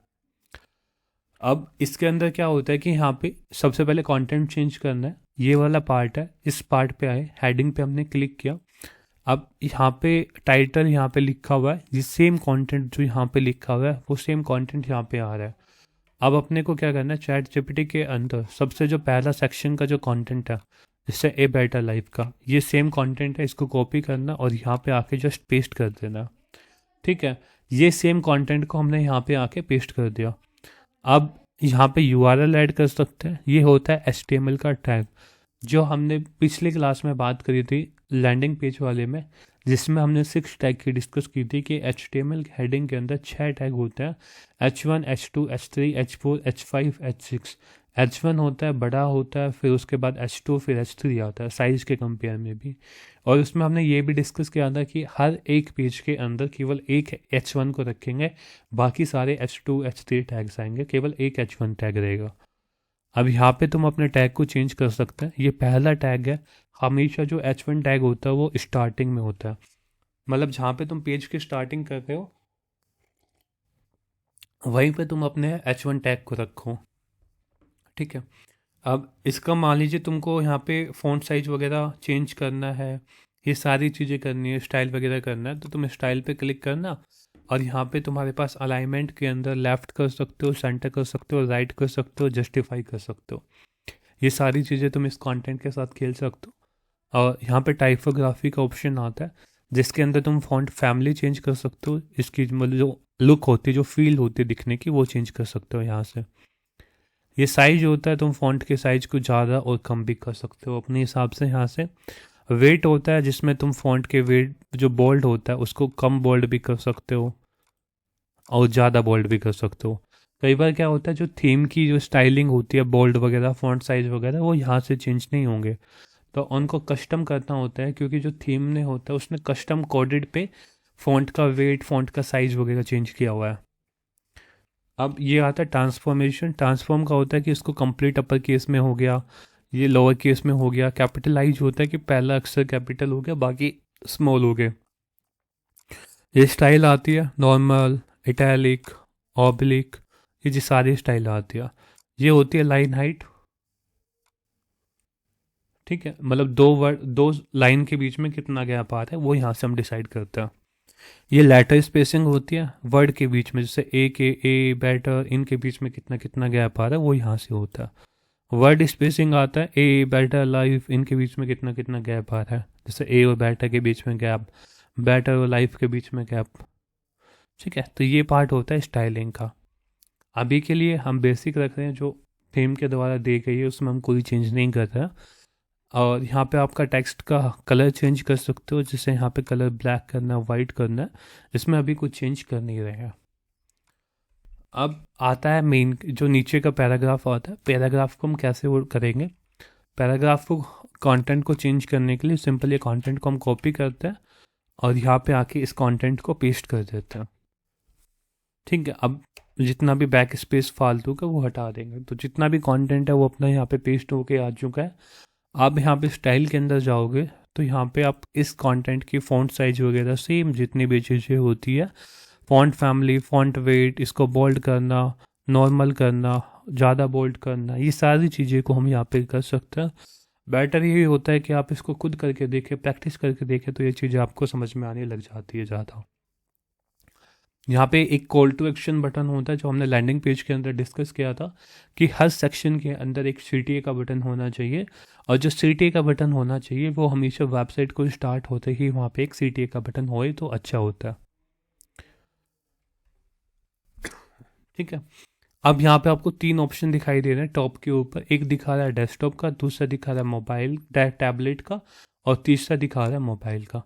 अब इसके अंदर क्या होता है कि यहाँ पे सबसे पहले कंटेंट चेंज करना है, ये वाला पार्ट है। इस पार्ट पे आए, हेडिंग पे हमने क्लिक किया। अब यहाँ पे टाइटल यहाँ पे लिखा हुआ है, ये सेम कंटेंट जो यहाँ पे लिखा हुआ है वो सेम कंटेंट यहाँ पे आ रहा है। अब अपने को क्या करना है, चैट जीपीटी के अंदर सबसे जो पहला सेक्शन का जो कंटेंट है, जैसे ए बेटर लाइफ का, ये सेम कंटेंट है, इसको कॉपी करना और यहाँ पे आके जस्ट पेस्ट कर देना। ठीक है, ये सेम कंटेंट को हमने यहाँ पे आके पेस्ट कर दिया। अब यहाँ पे यूआरएल ऐड कर सकते हैं। ये होता है एचटीएमएल का टैग, जो हमने पिछले क्लास में बात करी थी लैंडिंग पेज वाले में, जिसमें हमने 6 टैग की डिस्कस की थी कि एचटीएमएल हेडिंग के अंदर 6 टैग होते हैं, H1, H2, H3, H4, H5, H6। H1 होता है बड़ा होता है, फिर उसके बाद H2, फिर H3 आता है साइज के कंपेयर में भी। और उसमें हमने ये भी डिस्कस किया था कि हर एक पेज के अंदर केवल एक H1 को रखेंगे, बाकी सारे H2, H3 टैग्स आएंगे, केवल एक H1 टैग रहेगा। अब यहाँ पे तुम अपने टैग को चेंज कर सकते हैं। ये पहला टैग है, हमेशा जो H1 टैग होता है वो स्टार्टिंग में होता है, मतलब जहाँ पे तुम पेज की स्टार्टिंग कर रहे हो वहीं पे तुम अपने H1 टैग को रखो। ठीक है, अब इसका मान लीजिए तुमको यहाँ पे फ़ॉन्ट साइज वगैरह चेंज करना है, ये सारी चीज़ें करनी है, स्टाइल वगैरह करना है, तो तुम स्टाइल पे क्लिक करना और यहाँ पे तुम्हारे पास अलाइनमेंट के अंदर लेफ़्ट कर सकते हो, सेंटर कर सकते हो, राइट कर सकते हो, जस्टिफाई कर सकते हो। ये सारी चीज़ें तुम इस कंटेंट के साथ खेल सकते हो। और यहाँ पे टाइपोग्राफी का ऑप्शन आता है, जिसके अंदर तुम फॉन्ट फैमिली चेंज कर सकते हो, इसकी मतलब जो लुक होती है, जो फील होती है दिखने की, वो चेंज कर सकते हो यहाँ से। ये साइज होता है, तुम फॉन्ट के साइज को ज़्यादा और कम भी कर सकते हो अपने हिसाब से यहाँ से। वेट होता है, जिसमें तुम फॉन्ट के वेट जो बोल्ड होता है उसको कम बोल्ड भी कर सकते हो और ज़्यादा बोल्ड भी कर सकते हो। कई बार क्या होता है, जो थीम की जो स्टाइलिंग होती है, बोल्ड वगैरह, फॉन्ट साइज वगैरह, वो यहाँ से चेंज नहीं होंगे, तो उनको कस्टम करना होता है, क्योंकि जो थीम ने होता है उसने कस्टम कोडेड पे फॉन्ट का वेट, फॉन्ट का साइज वगैरह चेंज किया हुआ है। अब ये आता है ट्रांसफॉर्मेशन। ट्रांसफॉर्म का होता है कि इसको कंप्लीट अपर केस में हो गया, ये लोअर केस में हो गया। कैपिटलाइज होता है कि पहला अक्षर कैपिटल हो गया, बाकी स्मॉल हो गए। ये स्टाइल आती है नॉर्मल, इटैलिक, ऑब्लिक, ये जी सारी स्टाइल आती है। ये होती है लाइन हाइट। ठीक है, मतलब दो लाइन के बीच में कितना गैप आ रहा है वो यहाँ से हम डिसाइड करते हैं। ये लेटर स्पेसिंग होती है वर्ड के बीच में, जैसे ए के ए, बेटर, इनके बीच में कितना कितना गैप आ रहा है वो यहाँ से होता है। वर्ड स्पेसिंग आता है ए, बेटर, लाइफ, इनके बीच में कितना कितना गैप आ रहा है, जैसे ए और बेटर के बीच में गैप, बेटर और लाइफ के बीच में गैप। ठीक है, तो ये पार्ट होता है स्टाइलिंग का। अभी के लिए हम बेसिक रख रहे हैं, जो थीम के द्वारा दी गई है उसमें हम कोई चेंज नहीं कर रहे हैं। और यहाँ पे आपका टेक्स्ट का कलर चेंज कर सकते हो, जैसे यहाँ पे कलर ब्लैक करना है, वाइट करना है, इसमें अभी कुछ चेंज कर नहीं रहे हैं। अब आता है मेन, जो नीचे का पैराग्राफ आता है। पैराग्राफ को हम कैसे वो करेंगे, पैराग्राफ को कंटेंट को चेंज करने के लिए सिंपल ये कंटेंट को हम कॉपी करते हैं और यहाँ पे आके इस कंटेंट को पेस्ट कर देते हैं। ठीक है, अब जितना भी बैक स्पेस फालतू का वो हटा देंगे, तो जितना भी कंटेंट है वो अपना यहाँ पे पेस्ट होके आ चुका है। आप यहाँ पे स्टाइल के अंदर जाओगे तो यहाँ पे आप इस कंटेंट की फ़ॉन्ट साइज वगैरह सेम जितनी भी चीज़ें होती है, फ़ॉन्ट फैमिली, फ़ॉन्ट वेट, इसको बोल्ड करना, नॉर्मल करना, ज़्यादा बोल्ड करना, ये सारी चीज़ें को हम यहाँ पे कर सकते हैं। बेटर यही होता है कि आप इसको खुद करके देखें, प्रैक्टिस करके देखें, तो ये चीज़ें आपको समझ में आने लग जाती है ज़्यादा। यहाँ पे एक कॉल टू एक्शन बटन होता है, जो हमने लैंडिंग पेज के अंदर डिस्कस किया था कि हर सेक्शन के अंदर एक CTA का बटन होना चाहिए, और जो CTA का बटन होना चाहिए वो हमेशा वेबसाइट को स्टार्ट होते ही वहाँ पे एक CTA का बटन होए तो अच्छा होता है। ठीक है, अब यहाँ पे आपको 3 ऑप्शन दिखाई दे रहे हैं टॉप के ऊपर। एक दिखा रहा है डेस्कटॉप का, दूसरा दिखा रहा है मोबाइल टैबलेट का, और तीसरा दिखा रहा है मोबाइल का।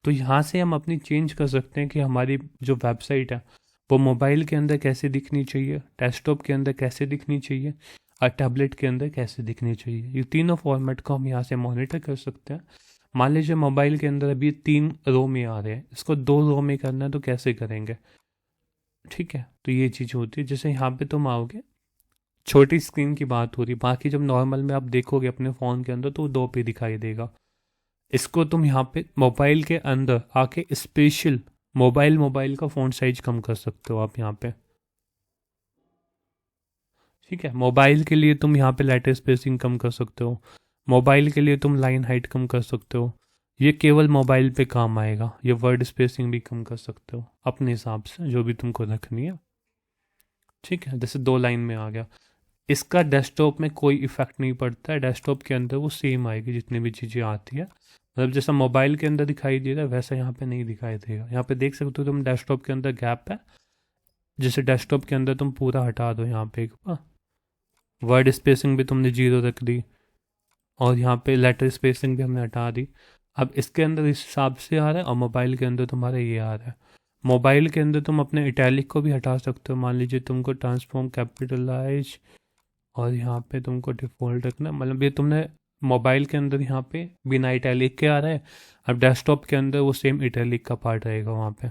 तो यहाँ से हम अपनी चेंज कर सकते हैं कि हमारी जो वेबसाइट है वो मोबाइल के अंदर कैसे दिखनी चाहिए, डेस्कटॉप के अंदर कैसे दिखनी चाहिए, और टैबलेट के अंदर कैसे दिखनी चाहिए। ये तीनों फॉर्मेट को हम यहाँ से मॉनिटर कर सकते हैं। मान लीजिए मोबाइल के अंदर अभी 3 रो में आ रहे हैं, इसको 2 रो में करना है तो कैसे करेंगे? ठीक है, तो ये चीज़ होती है। जैसे यहाँ पे तुम आओगे, छोटी स्क्रीन की बात हो रही, बाकी जब नॉर्मल में आप देखोगे अपने फ़ोन के अंदर तो वो 2 पे दिखाई देगा। इसको तुम यहाँ पे मोबाइल के अंदर आके स्पेशल मोबाइल का फ़ॉन्ट साइज कम कर सकते हो आप यहाँ पे। ठीक है, मोबाइल के लिए तुम यहाँ पे लेटर स्पेसिंग कम कर सकते हो, मोबाइल के लिए तुम लाइन हाइट कम कर सकते हो। ये केवल मोबाइल पे काम आएगा। ये वर्ड स्पेसिंग भी कम कर सकते हो अपने हिसाब से, जो भी तुमको रखनी है। ठीक है, जैसे 2 लाइन में आ गया। इसका डेस्कटॉप में कोई इफेक्ट नहीं पड़ता है, डेस्कटॉप के अंदर वो सेम आएगी जितनी भी चीज़ें आती है। मतलब जैसा मोबाइल के अंदर दिखाई दे रहा है वैसा यहाँ पे नहीं दिखाई देगा। यहाँ पे देख सकते हो तुम डेस्कटॉप के अंदर गैप है, जैसे डेस्कटॉप के अंदर तुम पूरा हटा दो यहाँ पे एक बार। वर्ड स्पेसिंग भी तुमने 0 रख दी और यहाँ पे लेटर स्पेसिंग भी हमने हटा दी। अब इसके अंदर इस हिसाब से आ रहा है और मोबाइल के अंदर तुम्हारा ये आ रहा है। मोबाइल के अंदर तुम अपने इटैलिक को भी हटा सकते हो। मान लीजिए तुमको ट्रांसफॉर्म कैपिटलाइज और यहाँ पे तुमको डिफ़ॉल्ट रखना, मतलब ये तुमने मोबाइल के अंदर यहाँ पे बिना इटैलिक के आ रहा है। अब डेस्कटॉप के अंदर वो सेम इटैलिक का पार्ट रहेगा वहाँ पे।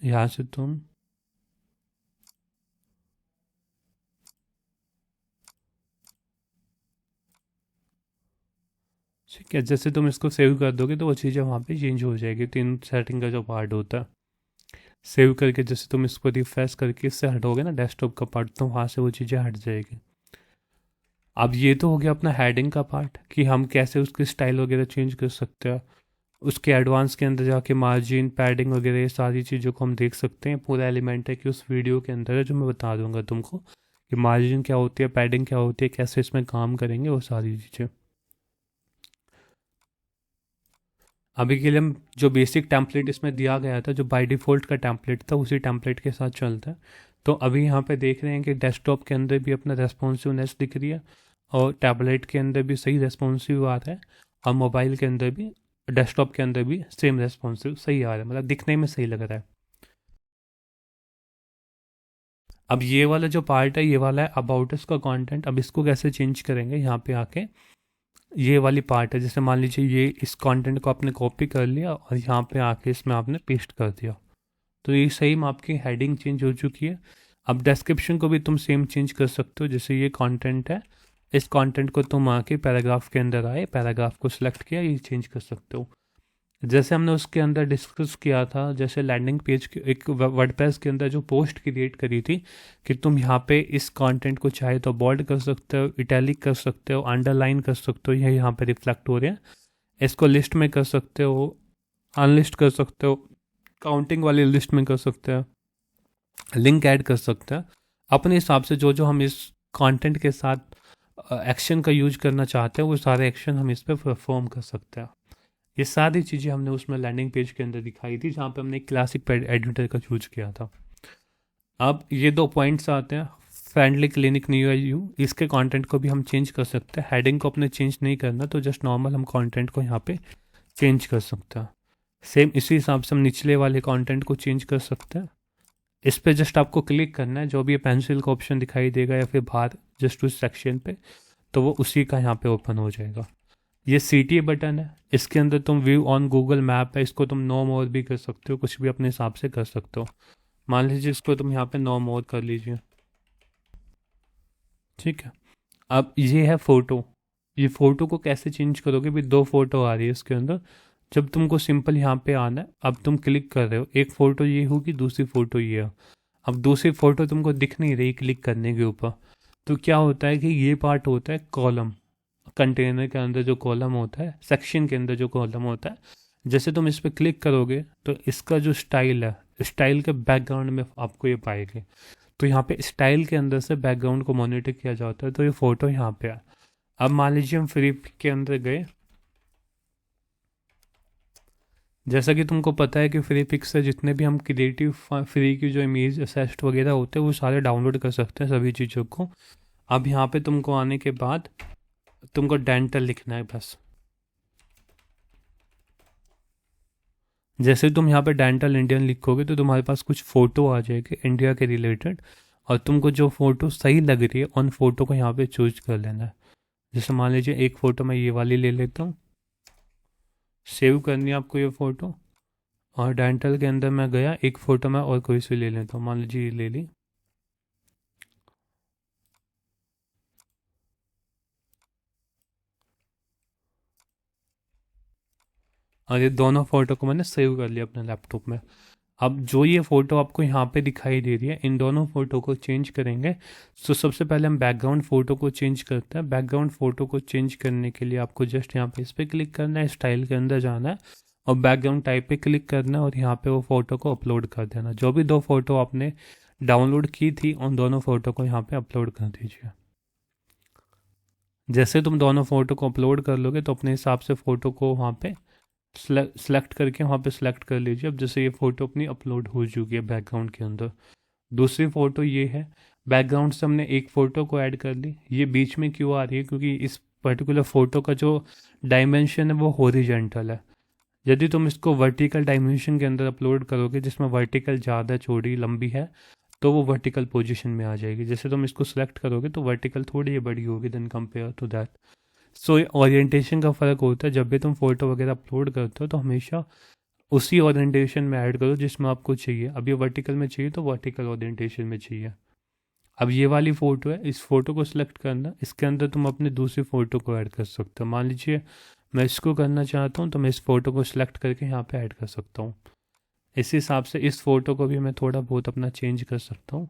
यहाँ से तुम ठीक है, जैसे तुम इसको सेव कर दोगे तो वो चीज़ें वहाँ पे चेंज हो जाएगी। 3 सेटिंग का जो पार्ट होता है, सेव करके जैसे तुम इसको रिफ्रेश करके इससे हटोगे ना डेस्कटॉप का पार्ट, तो वहाँ से वो चीज़ें हट जाएगी। अब ये तो हो गया अपना हेडिंग का पार्ट कि हम कैसे उसकी स्टाइल वगैरह चेंज कर सकते हैं। उसके एडवांस के अंदर जाके मार्जिन, पैडिंग वगैरह ये सारी चीज़ों को हम देख सकते हैं। पूरा एलिमेंट है कि उस वीडियो के अंदर है जो मैं बता दूंगा तुमको कि मार्जिन क्या होती है, पैडिंग क्या होती है, कैसे इसमें काम करेंगे, वो सारी चीज़ें। अभी के लिए हम जो बेसिक टेम्पलेट इसमें दिया गया था, जो बाय डिफ़ॉल्ट का टेम्पलेट था, उसी टेम्पलेट के साथ चलता है। तो अभी यहाँ पे देख रहे हैं कि डेस्कटॉप के अंदर भी अपना रेस्पॉन्सिवनेस दिख रही है और टैबलेट के अंदर भी सही रेस्पॉन्सिव आ रहा है और मोबाइल के अंदर भी, डेस्कटॉप के अंदर भी सेम रेस्पॉन्सिव सही आ रहा है, मतलब दिखने में सही लग रहा है। अब ये वाला जो पार्ट है, ये वाला है अबाउट अस का कंटेंट। अब इसको कैसे चेंज करेंगे? यहाँ पे आके ये वाली पार्ट है, जैसे मान लीजिए ये इस कंटेंट को आपने कॉपी कर लिया और यहाँ पे आके इसमें आपने पेस्ट कर दिया, तो ये सही में आपकी हेडिंग चेंज हो चुकी है। अब डिस्क्रिप्शन को भी तुम सेम चेंज कर सकते हो। जैसे ये कंटेंट है, इस कंटेंट को तुम आके पैराग्राफ के अंदर आए, पैराग्राफ को सिलेक्ट किया, ये चेंज कर सकते हो। जैसे हमने उसके अंदर डिस्कस किया था, जैसे लैंडिंग पेज के एक वर्डप्रेस के अंदर जो पोस्ट क्रिएट करी थी कि तुम यहाँ पे इस कंटेंट को चाहे तो बोल्ड कर सकते हो, इटैलिक कर सकते हो, अंडरलाइन कर सकते हो, ये यहाँ पे रिफ्लेक्ट हो रहे हैं। इसको लिस्ट में कर सकते हो, अनलिस्ट कर सकते हो, काउंटिंग वाली लिस्ट में कर सकते हो, लिंक ऐड कर सकते हैं। अपने हिसाब से जो जो हम इस कंटेंट के साथ एक्शन का यूज करना चाहते हैं वो सारे एक्शन हम इस पर परफॉर्म कर सकते हैं। ये सारी चीज़ें हमने उसमें लैंडिंग पेज के अंदर दिखाई थी, जहाँ पे हमने क्लासिक एडिटर का यूज किया था। अब ये 2 पॉइंट्स आते हैं, फ्रेंडली, क्लिनिक, न्यू यू। इसके कंटेंट को भी हम चेंज कर सकते हैं। हेडिंग को अपने चेंज नहीं करना, तो जस्ट नॉर्मल हम कंटेंट को यहाँ पे चेंज कर सकते हैं। सेम इसी हिसाब से हम निचले वाले कंटेंट को चेंज कर सकते हैं। इस पर जस्ट आपको क्लिक करना है, जो भी पेंसिल का ऑप्शन दिखाई देगा या फिर बाहर जस्ट उस सेक्शन पे, तो वो उसी का यहाँ पे ओपन हो जाएगा। ये CTA बटन है, इसके अंदर तुम व्यू ऑन गूगल मैप है, इसको तुम नो मोर भी कर सकते हो, कुछ भी अपने हिसाब से कर सकते हो। मान लीजिए इसको तुम यहाँ पे नो मोर कर लीजिए। ठीक है, अब ये है फ़ोटो। ये फ़ोटो को कैसे चेंज करोगे? भी 2 फोटो आ रही है इसके अंदर। जब तुमको सिंपल यहाँ पे आना है, अब तुम क्लिक कर रहे हो, एक फ़ोटो ये होगी, दूसरी फ़ोटो ये है। अब दूसरी फ़ोटो तुमको दिख नहीं रही क्लिक करने के ऊपर, तो क्या होता है कि ये पार्ट होता है कॉलम। कंटेनर के अंदर जो कॉलम होता है, सेक्शन के अंदर जो कॉलम होता है, जैसे तुम इस पर क्लिक करोगे तो इसका जो स्टाइल है, स्टाइल के बैकग्राउंड में आपको ये पाएंगे। तो यहाँ पे स्टाइल के अंदर से बैकग्राउंड को मॉनिटर किया जाता है, तो ये फ़ोटो यहाँ पे है। अब मान लीजिए हम फ्री के अंदर गए, जैसा कि तुमको पता है कि फ्री पिक्स से जितने भी हम क्रिएटिव फ्री की जो इमेज असेस्ट वगैरह होते हैं वो सारे डाउनलोड कर सकते हैं, सभी चीज़ों को। अब यहाँ पे तुमको आने के बाद तुमको डेंटल लिखना है बस। जैसे तुम यहाँ पे डेंटल इंडियन लिखोगे तो तुम्हारे पास कुछ फ़ोटो आ जाएगी इंडिया के रिलेटेड, और तुमको जो फ़ोटो सही लग रही है उन फ़ोटो को यहाँ पे चूज कर लेना है। जैसे मान लीजिए एक फ़ोटो मैं ये वाली ले लेता हूँ, सेव करनी है आपको ये फ़ोटो, और डेंटल के अंदर मैं गया, एक फ़ोटो मैं और कोई सी ले लेता हूँ, मान लीजिए ये ले ली। और ये दोनों फ़ोटो को मैंने सेव कर लिया अपने लैपटॉप में। अब जो ये फ़ोटो आपको यहाँ पे दिखाई दे रही है, इन दोनों फ़ोटो को चेंज करेंगे। तो सबसे पहले हम बैकग्राउंड फ़ोटो को चेंज करते हैं। बैकग्राउंड फ़ोटो को चेंज करने के लिए आपको जस्ट यहाँ पे इस पर क्लिक करना है, स्टाइल के अंदर जाना है और बैकग्राउंड टाइप पे क्लिक करना है और यहाँ पे वो फ़ोटो को अपलोड कर देना। जो भी दो फ़ोटो आपने डाउनलोड की थी उन दोनों फ़ोटो को यहाँ पे अपलोड कर दीजिए। जैसे तुम दोनों फ़ोटो को अपलोड कर लोगे तो अपने हिसाब से फ़ोटो को वहाँ पे सेलेक्ट करके वहाँ पे सेलेक्ट कर लीजिए। अब जैसे ये फ़ोटो अपनी अपलोड हो चुकी है बैकग्राउंड के अंदर। दूसरी फ़ोटो ये है, बैकग्राउंड से हमने एक फ़ोटो को ऐड कर ली। ये बीच में क्यों आ रही है? क्योंकि इस पर्टिकुलर फ़ोटो का जो डायमेंशन है वो हॉरिजॉन्टल है। यदि तुम इसको वर्टिकल डायमेंशन के अंदर अपलोड करोगे जिसमें वर्टिकल ज़्यादा चौड़ी लंबी है तो वो वर्टिकल पोजीशन में आ जाएगी। जैसे तुम इसको सेलेक्ट करोगे तो वर्टिकल थोड़ी बड़ी होगी then compare to that. So orientation का फ़र्क होता है। जब भी तुम फोटो वगैरह अपलोड करते हो तो हमेशा उसी ओरिएंटेशन में ऐड करो जिसमें आपको चाहिए। अब ये वर्टिकल में चाहिए तो वर्टिकल ओरिएंटेशन में चाहिए। अब ये वाली फ़ोटो है, इस फ़ोटो को सिलेक्ट करना, इसके अंदर तुम अपने दूसरी फ़ोटो को ऐड कर सकते हो। मान लीजिए मैं इसको करना चाहता हूँ तो मैं इस फ़ोटो को सिलेक्ट करके यहाँ पे ऐड कर सकता हूँ। इस हिसाब से इस फ़ोटो को भी मैं थोड़ा बहुत अपना चेंज कर सकता हूँ।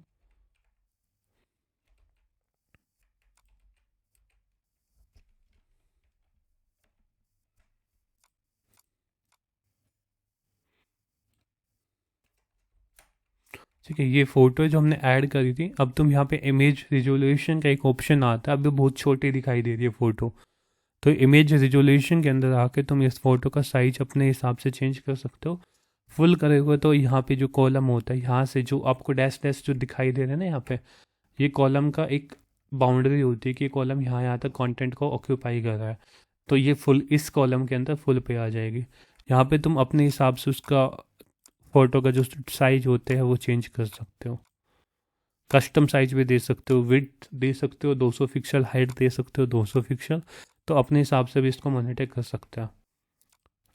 ठीक है, ये फ़ोटो जो हमने ऐड करी थी। अब तुम यहाँ पे इमेज रिजोल्यूशन का एक ऑप्शन आता है। अब ये बहुत छोटी दिखाई दे रही है फ़ोटो, तो इमेज रिजोल्यूशन के अंदर आके तुम इस फ़ोटो का साइज अपने हिसाब से चेंज कर सकते हो। फुल करोगे तो यहाँ पे जो कॉलम होता है, यहाँ से जो आपको डैश डैश जो दिखाई दे रहा है ना, यहाँ पे ये कॉलम का एक बाउंड्री होती है कि कॉलम यहाँ तक कंटेंट को ऑक्यूपाई कर रहा है। तो ये फुल इस कॉलम के अंदर फुल पे आ जाएगी। यहाँ पे तुम अपने हिसाब से उसका फ़ोटो का जो साइज होते हैं वो चेंज कर सकते हो। कस्टम साइज भी दे सकते हो, विड्थ दे सकते हो 200 पिक्सल, हाइट दे सकते हो 200 पिक्सल। तो अपने हिसाब से भी इसको मॉनिटर कर सकते हैं।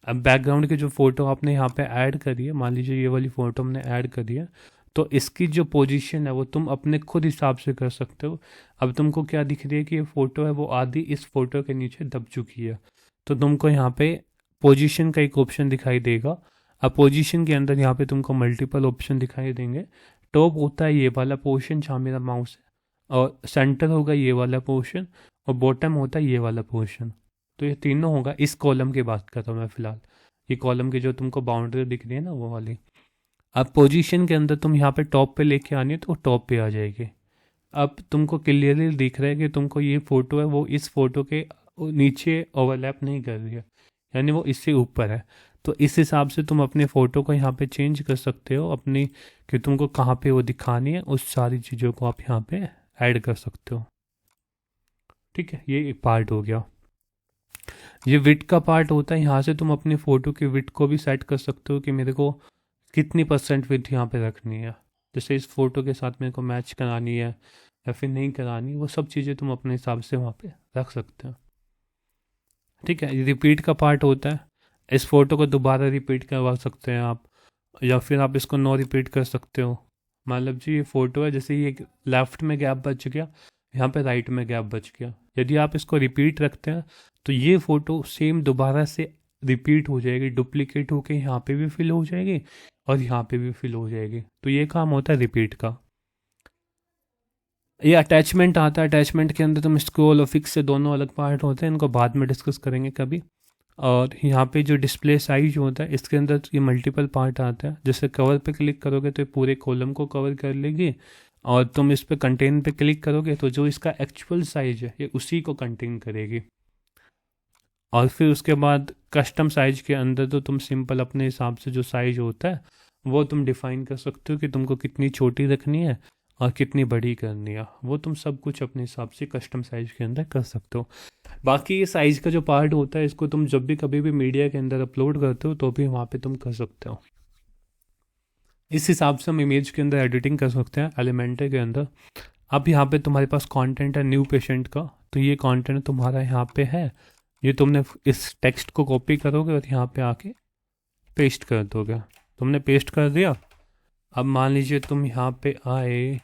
अब बैकग्राउंड की जो फ़ोटो आपने यहाँ पे ऐड करी है, मान लीजिए ये वाली फ़ोटो हमने ऐड करी है, तो इसकी जो पोजीशन है वो तुम अपने खुद हिसाब से कर सकते हो। अब तुमको क्या दिख रही है कि ये फ़ोटो है वो आधी इस फ़ोटो के नीचे दब चुकी है, तो तुमको यहाँ पे पोजीशन का एक ऑप्शन दिखाई देगा। अब पोजीशन के अंदर यहाँ पे तुमको मल्टीपल ऑप्शन दिखाई देंगे। टॉप होता है ये वाला पोर्शन जहाँ मेरा माउस है, और सेंटर होगा ये वाला पोर्शन, और बॉटम होता है ये वाला पोर्शन। तो ये तीनों होगा। इस कॉलम की बात कर रहा हूँ मैं फ़िलहाल, ये कॉलम की जो तुमको बाउंड्री दिख रही है ना वो वाली। अब पोजीशन के अंदर तुम यहाँ पे टॉप पे लेके आनी है तो टॉप पे आ जाएगी। अब तुमको क्लियरली दिख रहा है कि तुमको ये फ़ोटो है वो इस फ़ोटो के नीचे ओवरलैप नहीं कर रही है, यानी वो इससे ऊपर है। तो इस हिसाब से तुम अपने फ़ोटो को यहाँ पे चेंज कर सकते हो अपनी, कि तुमको कहाँ पे वो दिखानी है, उस सारी चीज़ों को आप यहाँ पे ऐड कर सकते हो। ठीक है, ये एक पार्ट हो गया। ये विड्थ का पार्ट होता है। यहाँ से तुम अपनी फ़ोटो की विड्थ को भी सेट कर सकते हो कि मेरे को कितनी % विड्थ यहाँ पे रखनी है। जैसे इस फ़ोटो के साथ मेरे को मैच करानी है या फिर नहीं करानी, वो सब चीज़ें तुम अपने हिसाब से वहाँ पे रख सकते हो। ठीक है, रिपीट का पार्ट होता है। इस फ़ोटो को दोबारा रिपीट करवा सकते हैं आप, या फिर आप इसको नो रिपीट कर सकते हो। मतलब जी ये फ़ोटो है, जैसे ये लेफ़्ट में गैप बच गया, यहाँ पे राइट में गैप बच गया। यदि आप इसको रिपीट रखते हैं तो ये फ़ोटो सेम दोबारा से रिपीट हो जाएगी, डुप्लीकेट होके यहाँ पे भी फिल हो जाएगी और यहाँ पे भी फिल हो जाएगी। तो ये काम होता है रिपीट का। ये अटैचमेंट आता है। अटैचमेंट के अंदर तुम स्क्रॉल और फिक्स से दोनों अलग पार्ट होते हैं, इनको बाद में डिस्कस करेंगे कभी। और यहाँ पे जो डिस्प्ले साइज होता है इसके अंदर ये मल्टीपल पार्ट आता है। जैसे कवर पे क्लिक करोगे तो ये पूरे कॉलम को कवर कर लेगी, और तुम इस पे कंटेन पे क्लिक करोगे तो जो इसका एक्चुअल साइज है ये उसी को कंटेन करेगी। और फिर उसके बाद कस्टम साइज के अंदर तो तुम सिंपल अपने हिसाब से जो साइज होता है वो तुम डिफ़ाइन कर सकते हो कि तुमको कितनी छोटी रखनी है और कितनी बड़ी करनी है। वो तुम सब कुछ अपने हिसाब से कस्टम साइज के अंदर कर सकते हो। बाकी ये साइज का जो पार्ट होता है इसको तुम जब भी कभी भी मीडिया के अंदर अपलोड करते हो तो भी वहाँ पे तुम कर सकते हो। इस हिसाब से हम इमेज के अंदर एडिटिंग कर सकते हैं एलिमेंटर के अंदर। अब यहाँ पे तुम्हारे पास कंटेंट है न्यू पेशेंट का, तो ये कंटेंट तुम्हारा यहाँ पे है, ये तुमने इस टेक्स्ट को कॉपी करोगे और यहाँ पे आके पेस्ट कर दोगे। तुमने पेस्ट कर दिया। अब मान लीजिए तुम यहाँ पे आए,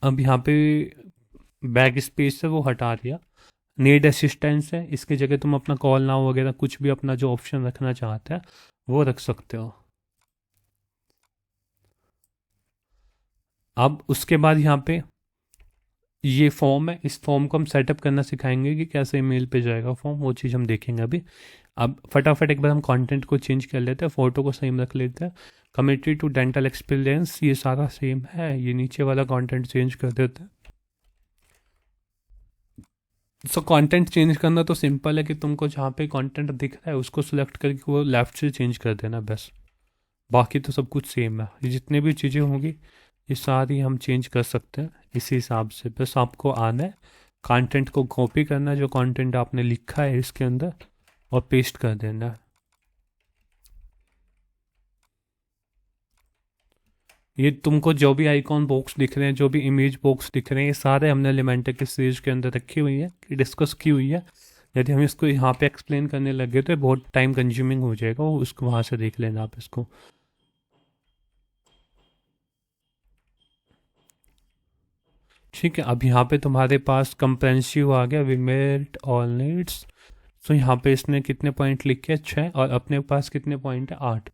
अब यहाँ पे बैक स्पेस से वो हटा दिया, नीड असिस्टेंस है, इसकी जगह तुम अपना कॉल नाउ वगैरह कुछ भी अपना जो ऑप्शन रखना चाहते हैं वो रख सकते हो। अब उसके बाद यहाँ पे ये फॉर्म है, इस फॉर्म को हम सेटअप करना सिखाएंगे कि कैसे ईमेल पे जाएगा फॉर्म, वो चीज़ हम देखेंगे अभी। अब फटाफट एक बार हम कंटेंट को चेंज कर लेते हैं, फ़ोटो को सेम रख लेते हैं। कमिटेड टू डेंटल एक्सपीरियंस, ये सारा सेम है, ये नीचे वाला कंटेंट चेंज कर देते हैं। सो कंटेंट चेंज करना तो सिंपल है कि तुमको जहाँ पे कंटेंट दिख रहा है उसको सिलेक्ट करके वो लेफ्ट से चेंज कर देना बस, बाकी तो सब कुछ सेम है। ये जितने भी चीज़ें होंगी ये सारी हम चेंज कर सकते हैं इसी हिसाब से। बस आपको आना है, कंटेंट को कॉपी करना है, जो कंटेंट आपने लिखा है इसके अंदर, और पेस्ट कर देना है। ये तुमको जो भी आइकॉन बॉक्स दिख रहे हैं, जो भी इमेज बॉक्स दिख रहे हैं, ये सारे हमने एलिमेंटर के सीरीज के अंदर रखी हुई है कि डिस्कस की हुई है। यदि हम इसको यहाँ पे एक्सप्लेन करने लगे तो बहुत टाइम कंज्यूमिंग हो जाएगा, वो उसको वहाँ से देख लेना आप इसको। ठीक है, अब यहाँ पे तुम्हारे पास कंप्रेंसिव आ गया, वी मेट ऑल नीड्स। सो यहाँ पे इसने कितने पॉइंट लिखे, 6, और अपने पास कितने पॉइंट है, 8।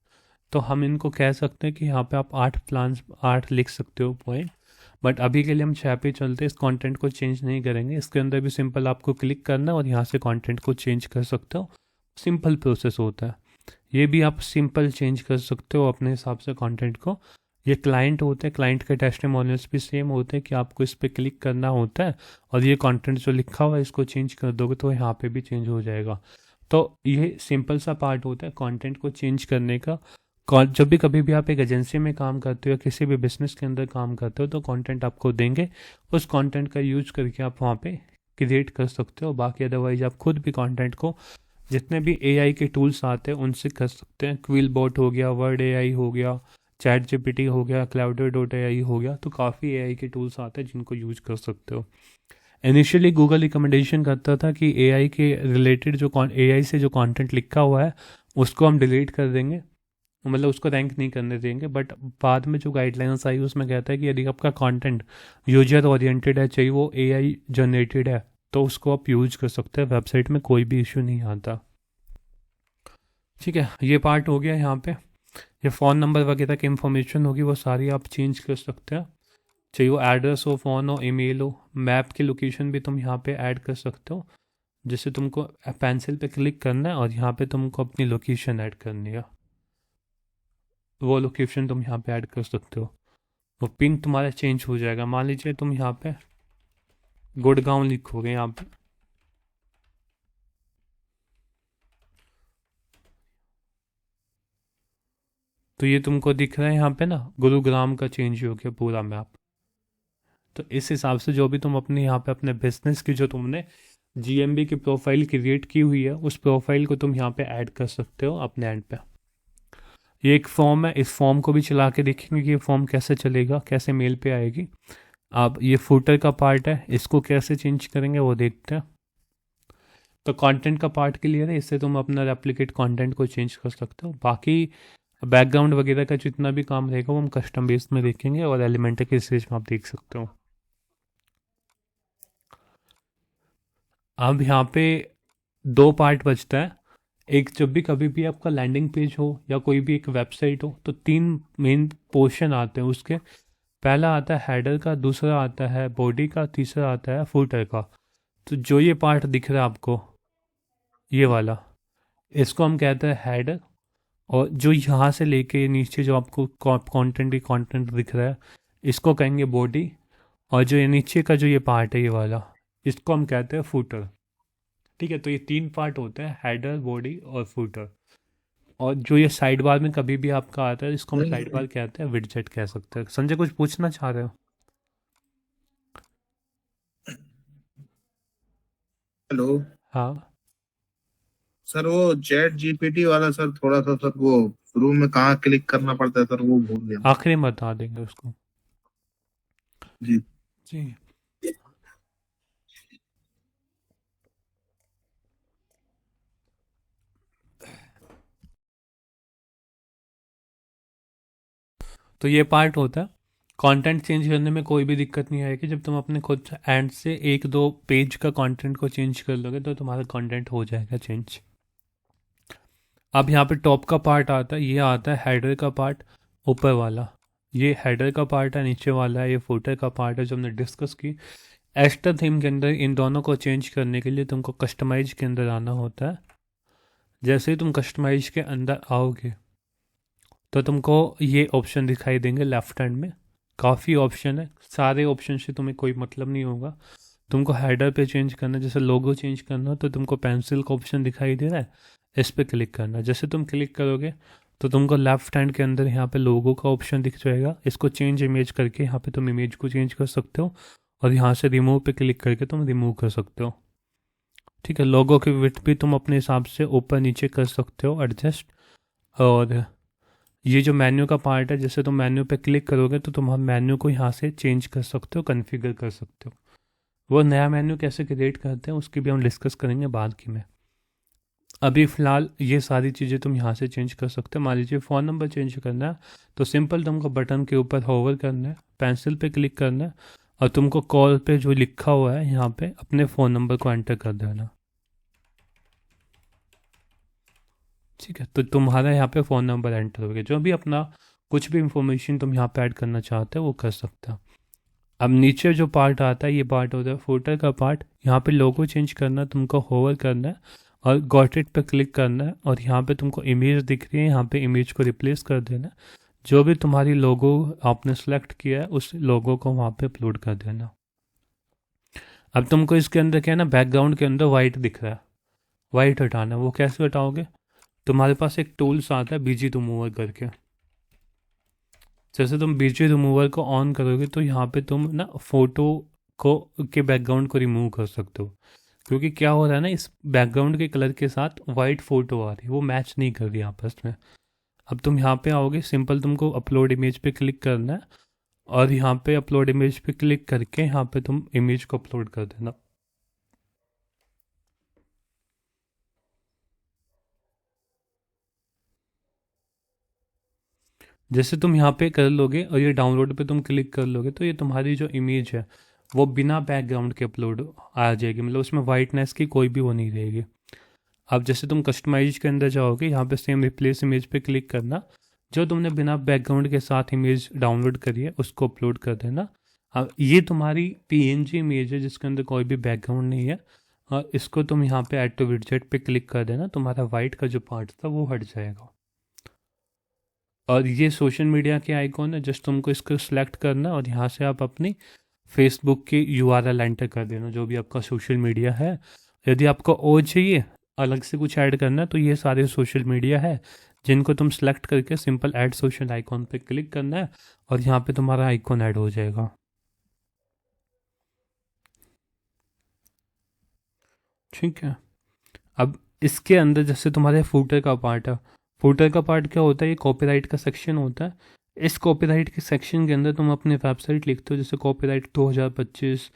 तो हम इनको कह सकते हैं कि यहाँ पे आप 8 प्लान्स 8 लिख सकते हो पॉइंट। बट अभी के लिए हम 6 पे चलते हैं, इस कंटेंट को चेंज नहीं करेंगे। इसके अंदर भी सिंपल आपको क्लिक करना है और यहाँ से कंटेंट को चेंज कर सकते हो, सिंपल प्रोसेस होता है। ये भी आप सिंपल चेंज कर सकते हो अपने हिसाब से कंटेंट को। ये क्लाइंट होते हैं, क्लाइंट के टेस्टिमोनियल्स भी सेम होते हैं कि आपको इस पर क्लिक करना होता है और ये कंटेंट जो लिखा हुआ है इसको चेंज कर दोगे तो यहाँ पे भी चेंज हो जाएगा। तो ये सिंपल सा पार्ट होता है कंटेंट को चेंज करने का। जब भी कभी भी आप एक एजेंसी में काम करते हो या किसी भी बिजनेस के अंदर काम करते हो तो कंटेंट आपको देंगे, उस कंटेंट का यूज करके आप वहाँ पे क्रिएट कर सकते हो। बाकी अदरवाइज आप खुद भी कंटेंट को जितने भी एआई के टूल्स आते हैं उनसे कर सकते हैं। क्विल बॉट हो गया, वर्ड एआई हो गया, चैट जीपीटी हो गया, क्लाउडर.ai हो गया, तो काफ़ी एआई के टूल्स आते हैं जिनको यूज कर सकते हो। इनिशियली गूगल रिकमेंडेशन करता था कि एआई के रिलेटेड जो एआई से जो कंटेंट लिखा हुआ है उसको हम डिलीट कर देंगे, मतलब उसको रैंक नहीं करने देंगे। बट बाद में जो गाइडलाइंस आई उसमें कहता है कि यदि आपका कंटेंट यूजर ओरिएंटेड है, चाहिए वो एआई जनरेटेड है, तो उसको आप यूज कर सकते हैं, वेबसाइट में कोई भी इशू नहीं आता। ठीक है, ये पार्ट हो गया। यहाँ पे ये फ़ोन नंबर वगैरह की इंफॉर्मेशन होगी वो सारी आप चेंज कर सकते हैं, चाहिए वो एड्रेस हो, फ़ोन हो, ईमेल हो। मैप की लोकेशन भी तुम यहाँ पे ऐड कर सकते हो, जैसे तुमको पेंसिल पे क्लिक करना है और यहाँ पे तुमको अपनी लोकेशन ऐड करनी है, वो लोकेशन तुम यहाँ पे ऐड कर सकते हो। वो पिन तुम्हारा चेंज हो जाएगा। मान लीजिए तुम यहाँ पे गुड़गांव लिखोगे यहाँ पे, तो ये तुमको दिख रहा है यहाँ पे ना, गुरुग्राम का चेंज हो गया पूरा मैप। तो इस हिसाब से जो भी तुम अपने यहाँ पे अपने बिजनेस की जो तुमने जीएमबी की प्रोफाइल क्रिएट की हुई है उस प्रोफाइल को तुम यहाँ पे ऐड कर सकते हो अपने एंड पे। ये एक फॉर्म है, इस फॉर्म को भी चला के देखेंगे कि ये फॉर्म कैसे चलेगा, कैसे मेल पे आएगी। अब ये फुटर का पार्ट है, इसको कैसे चेंज करेंगे वो देखते हैं। तो कंटेंट का पार्ट क्लियर है, इससे तुम अपना रेप्लिकेट कंटेंट को चेंज कर सकते हो। बाकी बैकग्राउंड वगैरह का जितना भी काम रहेगा वो हम कस्टम बेस में देखेंगे और एलिमेंटर के स्टेज में आप देख सकते हो। अब यहाँ पे 2 पार्ट बचता है। एक, जब भी कभी भी आपका लैंडिंग पेज हो या कोई भी एक वेबसाइट हो तो 3 मेन पोर्शन आते हैं उसके। पहला आता है हेडर का, दूसरा आता है बॉडी का, तीसरा आता है फुटर का। तो जो ये पार्ट दिख रहा है आपको, ये वाला, इसको हम कहते हैं हेडर। और जो यहाँ से लेके नीचे जो आपको कंटेंट दिख रहा है इसको कहेंगे बॉडी। और जो ये नीचे का जो ये पार्ट है ये वाला, इसको हम कहते हैं फुटर। ठीक है, तो ये 3 पार्ट होते हैं, हेडर, बॉडी और फुटर। और जो ये साइड बार में कभी भी आपका आता है इसको हम साइड बार कहते हैं, विडजेट कह सकते हैं। संजय कुछ पूछना चाह रहे हो? हेलो हाँ, सर, वो चैट जीपीटी वाला सर, थोड़ा सा सर वो शुरू में कहाँ क्लिक करना पड़ता है सर, वो भूल गया। आखिरी में बता देंगे उसको। जी। जी, तो ये पार्ट होता है। कंटेंट चेंज करने में कोई भी दिक्कत नहीं आएगी। जब तुम अपने खुद एंड से एक दो पेज का कंटेंट को चेंज कर लोगे तो तुम्हारा कंटेंट हो जाएगा चेंज। अब यहाँ पे टॉप का पार्ट आता है, ये आता है हेडर का पार्ट, ऊपर वाला ये हेडर का पार्ट है, नीचे वाला है ये फुटर का पार्ट है जो हमने डिस्कस की। एस्टर थीम के अंदर इन दोनों को चेंज करने के लिए तुमको कस्टमाइज के अंदर आना होता है। जैसे ही तुम कस्टमाइज के अंदर आओगे तो तुमको ये ऑप्शन दिखाई देंगे लेफ्ट हैंड में। काफ़ी ऑप्शन है, सारे ऑप्शन से तुम्हें कोई मतलब नहीं होगा। तुमको हेडर पे चेंज करना है, जैसे लोगो चेंज करना हो तो तुमको पेंसिल का ऑप्शन दिखाई दे रहा है, इस पर क्लिक करना है। जैसे तुम क्लिक करोगे तो तुमको लेफ्ट हैंड के अंदर यहाँ पे लोगो का ऑप्शन दिख जाएगा। इसको चेंज इमेज करके यहाँ पे तुम इमेज को चेंज कर सकते हो और यहाँ से रिमूव पे क्लिक करके तुम रिमूव कर सकते हो। ठीक है, लोगो की विड्थ भी तुम अपने हिसाब से ऊपर नीचे कर सकते हो एडजस्ट। और ये जो मेन्यू का पार्ट है, जैसे तुम मेन्यू पे क्लिक करोगे तो तुम मेन्यू को यहाँ से चेंज कर सकते हो, कन्फिगर कर सकते हो। वो नया मेन्यू कैसे क्रिएट करते हैं उसकी भी हम डिस्कस करेंगे बाद की में। अभी फ़िलहाल ये सारी चीज़ें तुम यहाँ से चेंज कर सकते हो। मान लीजिए फ़ोन नंबर चेंज करना है तो सिंपल तुमको बटन के ऊपर होवर करना है, पेंसिल पे क्लिक करना है और तुमको कॉल पे जो लिखा हुआ है यहाँ पे अपने फ़ोन नंबर को एंटर कर देना। ठीक है, तो तुम्हारा यहाँ पे फ़ोन नंबर एंटर हो गया। जो भी अपना कुछ भी इंफॉर्मेशन तुम यहाँ पे ऐड करना चाहते हो वो कर सकते हो। अब नीचे जो पार्ट आता है ये पार्ट होता है फुटर का पार्ट। यहाँ पे लोगो चेंज करना है, तुमको होवर करना है और गॉट इट पे क्लिक करना है और यहाँ पे तुमको इमेज दिख रही है, यहाँ पे इमेज को रिप्लेस कर देना। जो भी तुम्हारी लोगो आपने सेलेक्ट किया है उस लोगो को वहाँ पे अपलोड कर देना। अब तुमको इसके अंदर क्या है ना, बैकग्राउंड के अंदर वाइट दिख रहा है, वाइट हटाना है। वो कैसे हटाओगे, तुम्हारे पास एक टूल्स आता है बीजी रिमूवर करके। जैसे तुम बीजी रिमूवर को ऑन करोगे तो यहाँ पे तुम ना फोटो को के बैकग्राउंड को रिमूव कर सकते हो। क्योंकि क्या हो रहा है ना, इस बैकग्राउंड के कलर के साथ वाइट फोटो आ रही है, वो मैच नहीं कर रही आपस में। अब तुम यहाँ पे आओगे, सिंपल तुमको अपलोड इमेज पे क्लिक करना है और यहाँ पे अपलोड इमेज पे क्लिक करके यहाँ पे तुम इमेज को अपलोड कर देना। जैसे तुम यहाँ पे कर लोगे और ये डाउनलोड पे तुम क्लिक कर लोगे तो ये तुम्हारी जो इमेज है वो बिना बैकग्राउंड के अपलोड आ जाएगी, मतलब उसमें वाइटनेस की कोई भी वो नहीं रहेगी। अब जैसे तुम कस्टमाइज के अंदर जाओगे, यहाँ पे सेम रिप्लेस इमेज पे क्लिक करना, जो तुमने बिना बैकग्राउंड के साथ इमेज डाउनलोड करी है उसको अपलोड कर देना। अब ये तुम्हारी पीएनजी इमेज है जिसके अंदर कोई भी बैकग्राउंड नहीं है और इसको तुम यहाँ पे ऐड टू विडजेट पे क्लिक कर देना, तुम्हारा वाइट का जो पार्ट था वो हट जाएगा। और ये सोशल मीडिया के आइकॉन है, जस्ट तुमको इसको सिलेक्ट करना और यहाँ से आप अपनी फेसबुक की यूआरएल एंटर कर देना, जो भी आपका सोशल मीडिया है। यदि आपको और चाहिए अलग से कुछ ऐड करना है तो ये सारे सोशल मीडिया है जिनको तुम सेलेक्ट करके सिंपल ऐड सोशल आइकॉन पे क्लिक करना है और यहाँ पे तुम्हारा आइकॉन ऐड हो जाएगा। ठीक है, अब इसके अंदर जैसे तुम्हारे फूटर का पार्ट है, फूटर का पार्ट क्या होता है, ये कॉपीराइट का सेक्शन होता है। इस कॉपीराइट के सेक्शन के अंदर तुम अपनी वेबसाइट लिखते हो, जैसे कॉपीराइट 2025,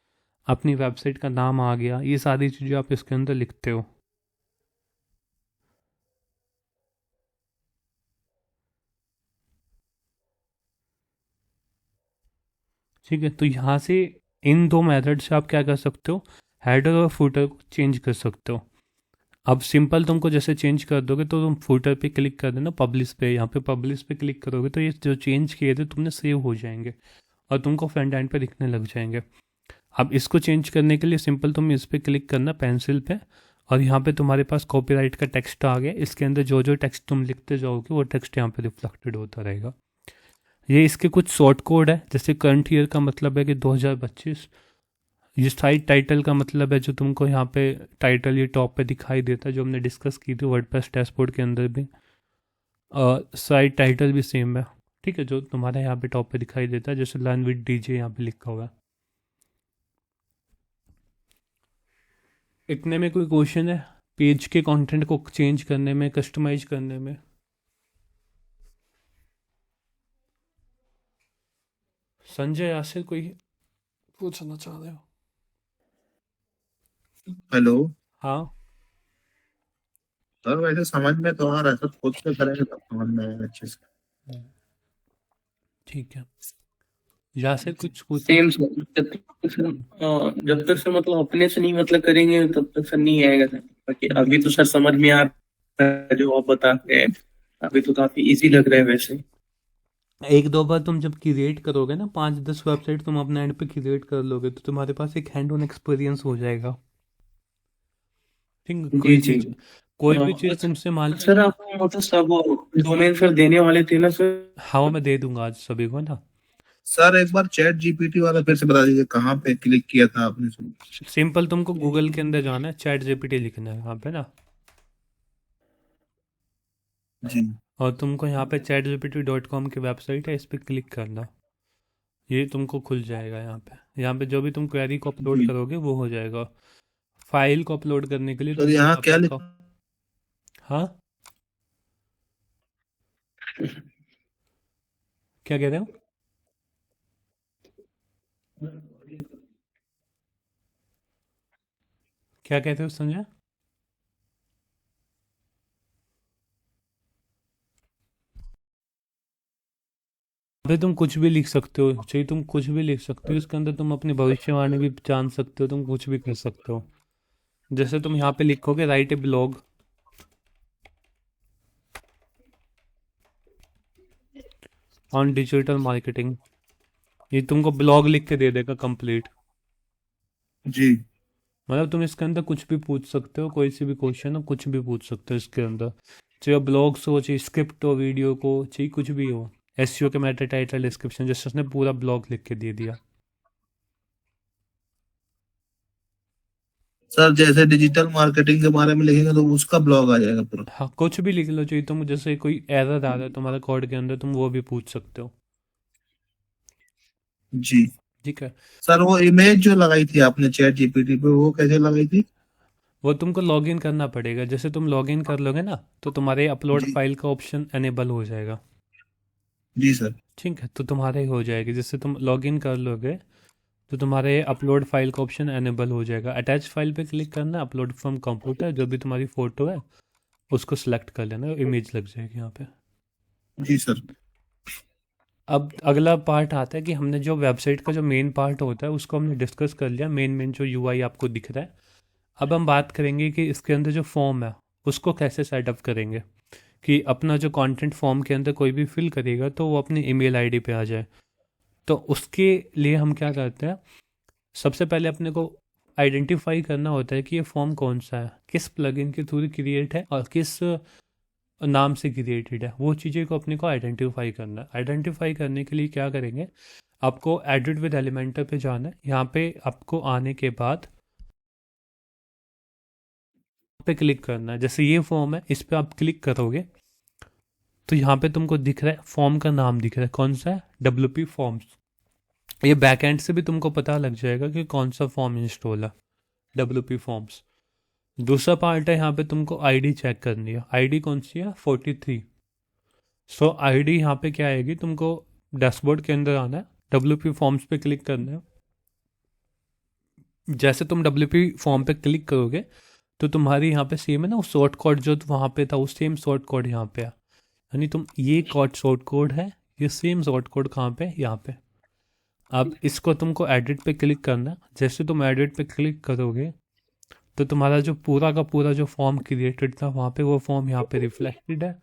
अपनी वेबसाइट का नाम आ गया, ये सारी चीज़ें आप इसके अंदर लिखते हो। ठीक है, तो यहाँ से इन दो मेथड से आप क्या कर सकते हो, हेडर और फुटर को चेंज कर सकते हो। अब सिंपल तुमको जैसे चेंज कर दोगे तो तुम फुटर पे क्लिक कर देना, पब्लिश पे, यहाँ पे पब्लिश पे क्लिक करोगे तो ये जो चेंज किए थे तुमने सेव हो जाएंगे और तुमको फ्रंट एंड पे दिखने लग जाएंगे। अब इसको चेंज करने के लिए सिंपल तुम इस पर क्लिक करना पेंसिल पे और यहाँ पे तुम्हारे पास कॉपीराइट का टेक्स्ट आ गया। इसके अंदर जो जो टेक्स्ट तुम लिखते जाओगे वो टेक्स्ट यहाँ पे रिफ्लेक्टेड होता रहेगा। ये इसके कुछ शॉर्ट कोड है, जैसे करंट ईयर का मतलब है कि 2025, ये साइट टाइटल का मतलब है जो तुमको यहाँ पे टाइटल ये टॉप पे दिखाई देता है, जो हमने डिस्कस की थी वर्डप्रेस डैशबोर्ड के अंदर भी। साइट टाइटल भी सेम है, ठीक है, जो तुम्हारा यहाँ पे टॉप पे दिखाई देता है, जैसे लर्न विद डीजे यहाँ पे लिखा हुआ है। इतने में कोई क्वेश्चन है पेज के कंटेंट को चेंज करने में, कस्टमाइज करने में? संजय यासिर कोई पूछना चाह रहे हो? हेलो हाँ, सर, वैसे समझ में तो आ रहा है सर, खुद से करेंगे तब समझ में आएगा अच्छे से। ठीक है, या से कुछ कुछ सेम सर, जब तक सर मतलब अपने से नहीं मतलब करेंगे तब तक सर नहीं आएगा सर। बाकी अभी तो सर समझ में आ रहा है जो आप बता रहे हैं, अभी तो काफी इजी लग रहा है वैसे। एक दो बार तुम जब क्रिएट करोगे ना, 5-10 वेबसाइट तुम अपने एंड पे क्रिएट कर लोगे तो तुम्हारे पास एक हैंड ऑन एक्सपीरियंस हो जाएगा। ठीक है? जी जी। कोई भी चीज़ तुमसे मान, सर आप मतलब सब डोमेन सर देने वाले थे ना सर? हाँ मैं दे दूंगा आज सभी को ना। सर एक बार चैट जीपीटी वाला फिर से बता दीजिए, कहाँ पे क्लिक किया था आपने? सिंपल, तुमको गूगल के अंदर जाना है, चैट जीपीटी लिखना है यहाँ पे ना, जी और तुमको यहाँ पे chatgpt.com की वेबसाइट है, इस पर क्लिक करना। ये तुमको खुल जाएगा। यहाँ पे जो भी तुम क्वेरी को अपलोड जी। करोगे वो हो जाएगा। फाइल को अपलोड करने के लिए सर, तुमको यहाँ यहाँ पे क्या लिख हाँ, क्या कह रहे हो? क्या कहते हो संजय? अबे तुम कुछ भी लिख सकते हो, चाहिए तुम कुछ भी लिख सकते हो, इसके अंदर तुम अपनी भविष्यवाणी भी जान सकते हो, तुम कुछ भी कर सकते हो। जैसे तुम यहाँ पे लिखोगे right A blog on digital marketing, ये तुमको ब्लॉग लिख के दे देगा कंप्लीट। जी मतलब तुम इसके अंदर कुछ भी पूछ सकते हो, कोई सी भी क्वेश्चन हो कुछ भी पूछ सकते हो इसके अंदर। चाहे ब्लॉग्स हो, चाहे स्क्रिप्ट हो, वीडियो को, चाहे कुछ भी हो, एसईओ के मेटा टाइटल डिस्क्रिप्शन, जैसे उसने पूरा ब्लॉग लिख के दे दिया। सर, जैसे डिजिटल मार्केटिंग के बारे में लिखेंगे तो उसका ब्लॉग आ जाएगा पूरा। हाँ, कुछ भी लिख लो, चाहिए तुम, जैसे कोई एरर आ रहा है तुम्हारे कोड के अंदर, तुम वो भी पूछ सकते हो। जी ठीक है, सर, वो इमेज जो लगाई थी आपने चैट जीपीटी पे, वो कैसे लगाई थी? वो तुमको लॉगिन करना पड़ेगा। जैसे तुम लॉगिन कर लोगे ना तो तुम्हारे अपलोड जी फाइल का ऑप्शन एनेबल हो जाएगा। जी सर। ठीक है, तो तुम्हारे हो जाएगी, जैसे तुम लॉगिन कर लोगे तो तुम्हारे अपलोड फाइल का ऑप्शन एनेबल हो जाएगा। अटैच फाइल पे क्लिक करना, अपलोड फ्रॉम कंप्यूटर, जो भी तुम्हारी फोटो है उसको सिलेक्ट कर लेना, इमेज लग जाएगी यहाँ पे। जी सर। अब अगला पार्ट आता है कि हमने जो वेबसाइट का जो मेन पार्ट होता है उसको हमने डिस्कस कर लिया, मेन मेन जो यूआई आपको दिख रहा है। अब हम बात करेंगे कि इसके अंदर जो फॉर्म है उसको कैसे सेटअप करेंगे, कि अपना जो कंटेंट फॉर्म के अंदर कोई भी फिल करेगा तो वो अपनी ईमेल आईडी पे आ जाए। तो उसके लिए हम क्या करते हैं, सबसे पहले अपने को आइडेंटिफाई करना होता है कि ये फॉर्म कौन सा है, किस प्लगइन के थ्रू क्रिएट है और किस नाम से क्रिएटेड है। वो चीज़ें को अपने को आइडेंटिफाई करना है। आइडेंटिफाई करने के लिए क्या करेंगे, आपको एडिट विद एलिमेंटर पे जाना है। यहाँ पे आपको आने के बाद पे क्लिक करना है। जैसे ये फॉर्म है, इस पे आप क्लिक करोगे तो यहाँ पे तुमको दिख रहा है, फॉर्म का नाम दिख रहा है, कौन सा है, WP फॉर्म्स। ये बैकएंड से भी तुमको पता लग जाएगा कि कौन सा फॉर्म इंस्टॉल है, WP फॉर्म्स। दूसरा पार्ट है, यहाँ पे तुमको आईडी चेक करनी है। आईडी कौन सी है, 43। सो आईडी यहाँ पे क्या आएगी, तुमको डैशबोर्ड के अंदर आना है, WP फॉर्म्स पे क्लिक करना है। जैसे तुम WP फॉर्म पे क्लिक करोगे तो तुम्हारी यहाँ पे सेम है ना, वो शॉर्ट कोड जो वहाँ पे था वो सेम शॉर्ट कोड यहाँ पे है। यानी तुम ये कोड शॉर्ट कोड है, ये सेम शॉर्ट कोड कहाँ पे, यहाँ पे। अब इसको तुमको एडिट पे क्लिक करना है। जैसे तुम एडिट पे क्लिक करोगे तो तुम्हारा जो पूरा का पूरा जो फॉर्म क्रिएटेड था वहाँ पे, वो फॉर्म यहाँ पे रिफ्लेक्टेड है।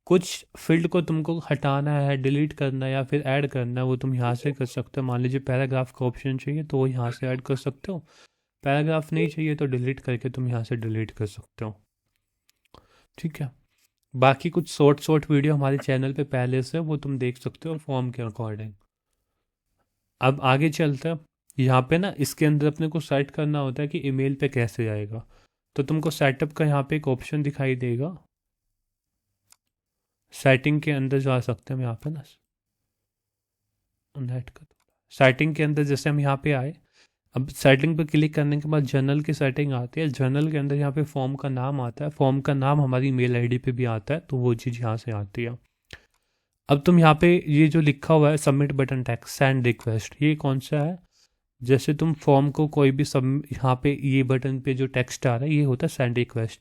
कुछ फील्ड को तुमको हटाना है, डिलीट करना है या फिर ऐड करना है, वो तुम यहाँ से कर सकते हो। मान लीजिए पैराग्राफ का ऑप्शन चाहिए तो वो यहाँ से ऐड कर सकते हो, पैराग्राफ नहीं चाहिए तो डिलीट करके तुम यहाँ से डिलीट कर सकते हो। ठीक है, बाकी कुछ शॉर्ट शॉर्ट वीडियो हमारे चैनल पे पहले से, वो तुम देख सकते हो फॉर्म के अकॉर्डिंग। अब आगे चलते हैं, यहाँ पे ना इसके अंदर अपने को सेट करना होता है कि ईमेल पे कैसे आएगा। तो तुमको सेटअप का यहाँ पे एक ऑप्शन दिखाई देगा, सेटिंग के अंदर जा सकते हैं हम यहाँ पे ना, नेट का सेटिंग के अंदर जैसे हम यहाँ पे आए, अब सेटिंग पे क्लिक करने के बाद जर्नल की सेटिंग आती है। जर्नल के अंदर यहाँ पे फॉर्म का नाम आता है, फॉर्म का नाम हमारी मेल आईडी पे भी आता है, तो वो चीज़ यहाँ से आती है। अब तुम यहाँ पे ये जो लिखा हुआ है submit button tax send request, ये कौन सा है, जैसे तुम फॉर्म को कोई भी सब यहाँ पे ये बटन पे जो टेक्स्ट आ रहा है ये होता है सेंड रिक्वेस्ट।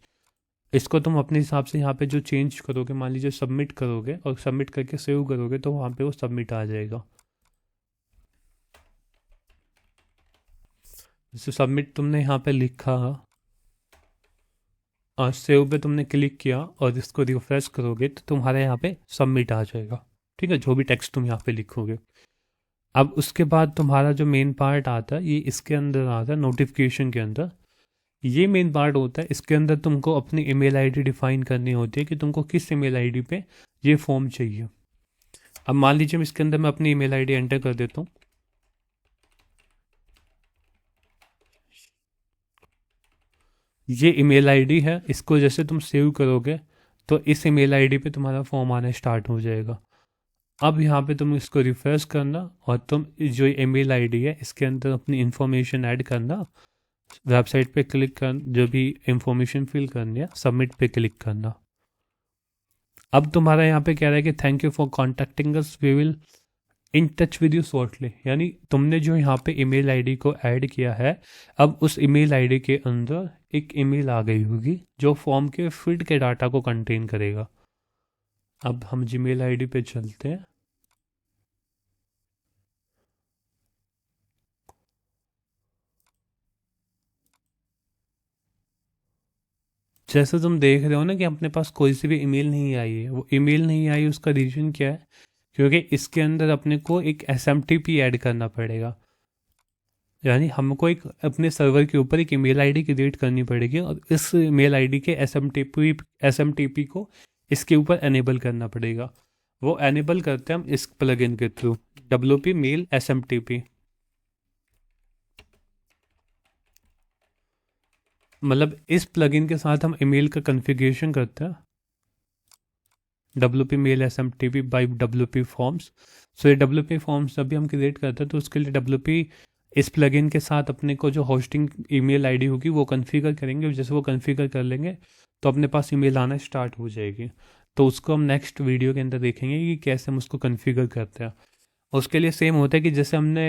इसको तुम अपने हिसाब से यहाँ पे जो चेंज करोगे, मान लीजिए सबमिट करोगे और सबमिट करके सेव करोगे तो वहाँ पे वो सबमिट आ जाएगा। जैसे सबमिट तुमने यहाँ पे लिखा और सेव पे तुमने क्लिक किया और इसको रिफ्रेश करोगे तो तुम्हारे यहाँ पे सबमिट आ जाएगा। ठीक है, जो भी टेक्स्ट तुम यहाँ पे लिखोगे। अब उसके बाद तुम्हारा जो मेन पार्ट आता है ये इसके अंदर आता है, नोटिफिकेशन के अंदर। ये मेन पार्ट होता है, इसके अंदर तुमको अपनी ईमेल आईडी डिफाइन करनी होती है कि तुमको किस ईमेल आईडी पे ये फॉर्म चाहिए। अब मान लीजिए इसके अंदर मैं अपनी ईमेल आईडी एंटर कर देता हूँ। ये ईमेल आईडी है, इसको जैसे तुम सेव करोगे तो इस ईमेल आईडी पे तुम्हारा फॉर्म आना स्टार्ट हो जाएगा। अब यहाँ पे तुम इसको रिफ्रेश करना और तुम जो ईमेल आईडी है इसके अंदर अपनी इंफॉर्मेशन ऐड करना, वेबसाइट पे क्लिक कर, जो भी इंफॉर्मेशन फिल करनी है सबमिट पे क्लिक करना। अब तुम्हारा यहाँ पे कह रहा है कि thank you for contacting us, we will in touch with you shortly. यानी तुमने जो यहाँ पे ईमेल आईडी को ऐड किया है, अब उस ईमेल आईडी के अंदर एक ईमेल आ गई होगी जो फॉर्म के फील्ड के डाटा को कंटेन करेगा। अब हम जीमेल आईडी पे चलते हैं। जैसे तुम देख रहे हो ना कि अपने पास कोई सी भी ईमेल नहीं आई है। वो ईमेल नहीं आई, उसका रीज़न क्या है? क्योंकि इसके अंदर अपने को एक SMTP ऐड करना पड़ेगा। यानी हमको एक अपने सर्वर के ऊपर एक ईमेल आईडी क्रिएट करनी पड़ेगी और इस ईमेल आईडी के SMTP को इसके ऊपर एनेबल करना पड़ेगा। वो एनेबल करते हैं हम इस प्लगइन के थ्रू, WP मेल SMTP। मतलब इस प्लगइन के साथ हम ईमेल का कॉन्फ़िगरेशन करते हैं, WP mail SMTP by WP forms. So ये WP फॉर्म्स अभी हम क्रिएट करते हैं तो उसके लिए WP इस प्लगइन के साथ अपने को जो होस्टिंग ईमेल आईडी होगी वो कॉन्फ़िगर करेंगे। जैसे वो कॉन्फ़िगर कर लेंगे तो अपने पास ईमेल आना स्टार्ट हो जाएगी। तो उसको हम नेक्स्ट वीडियो के अंदर देखेंगे कि कैसे हम उसको कॉन्फ़िगर करते हैं। उसके लिए सेम होता है कि जैसे हमने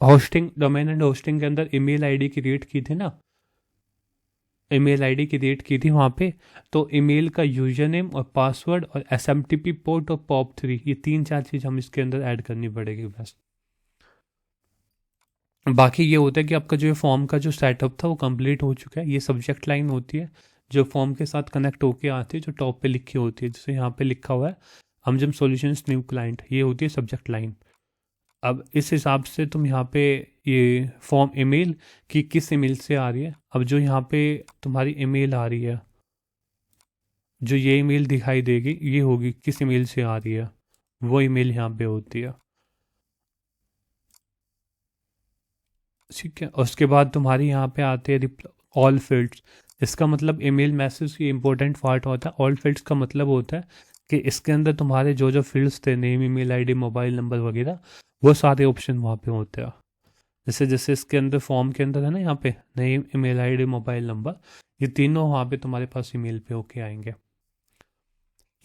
होस्टिंग, डोमेन एंड होस्टिंग के अंदर ईमेल आईडी क्रिएट की थी ना, ईमेल आईडी क्रिएट की थी वहाँ पे, तो ईमेल का यूजर नेम और पासवर्ड और SMTP पोर्ट और POP3, ये 3-4 चीज़ हम इसके अंदर ऐड करनी पड़ेगी बस। बाकी ये होता है कि आपका जो फॉर्म का जो सेटअप था वो कंप्लीट हो चुका है। ये सब्जेक्ट लाइन होती है जो फॉर्म के साथ कनेक्ट होके आती है, जो टॉप पे लिखी होती है, जैसे यहाँ पे लिखा हुआ है हमजम सॉल्यूशंस न्यू क्लाइंट, ये होती है सब्जेक्ट लाइन। अब इस हिसाब से तुम यहाँ पे ये फॉर्म ईमेल की किस ईमेल से आ रही है, अब जो यहाँ पे तुम्हारी ईमेल आ रही है, जो ये ईमेल दिखाई देगी ये होगी किस ईमेल से आ रही है, वो ईमेल यहाँ पे होती है। ठीक है, उसके बाद तुम्हारी यहाँ पे आते हैं ऑल फील्ड्स। इसका मतलब ईमेल मैसेज की इंपॉर्टेंट पार्ट होता है। ऑल फील्ड्स का मतलब होता है कि इसके अंदर तुम्हारे जो जो फील्ड्स थे, name, email ID, mobile number वगैरह, वो सारे ऑप्शन वहाँ पे होते हैं। जैसे जैसे इसके अंदर फॉर्म के अंदर है ना, यहाँ पे name, email ID, mobile number, ये तीनों वहाँ पे तुम्हारे पास ईमेल पे होके आएंगे।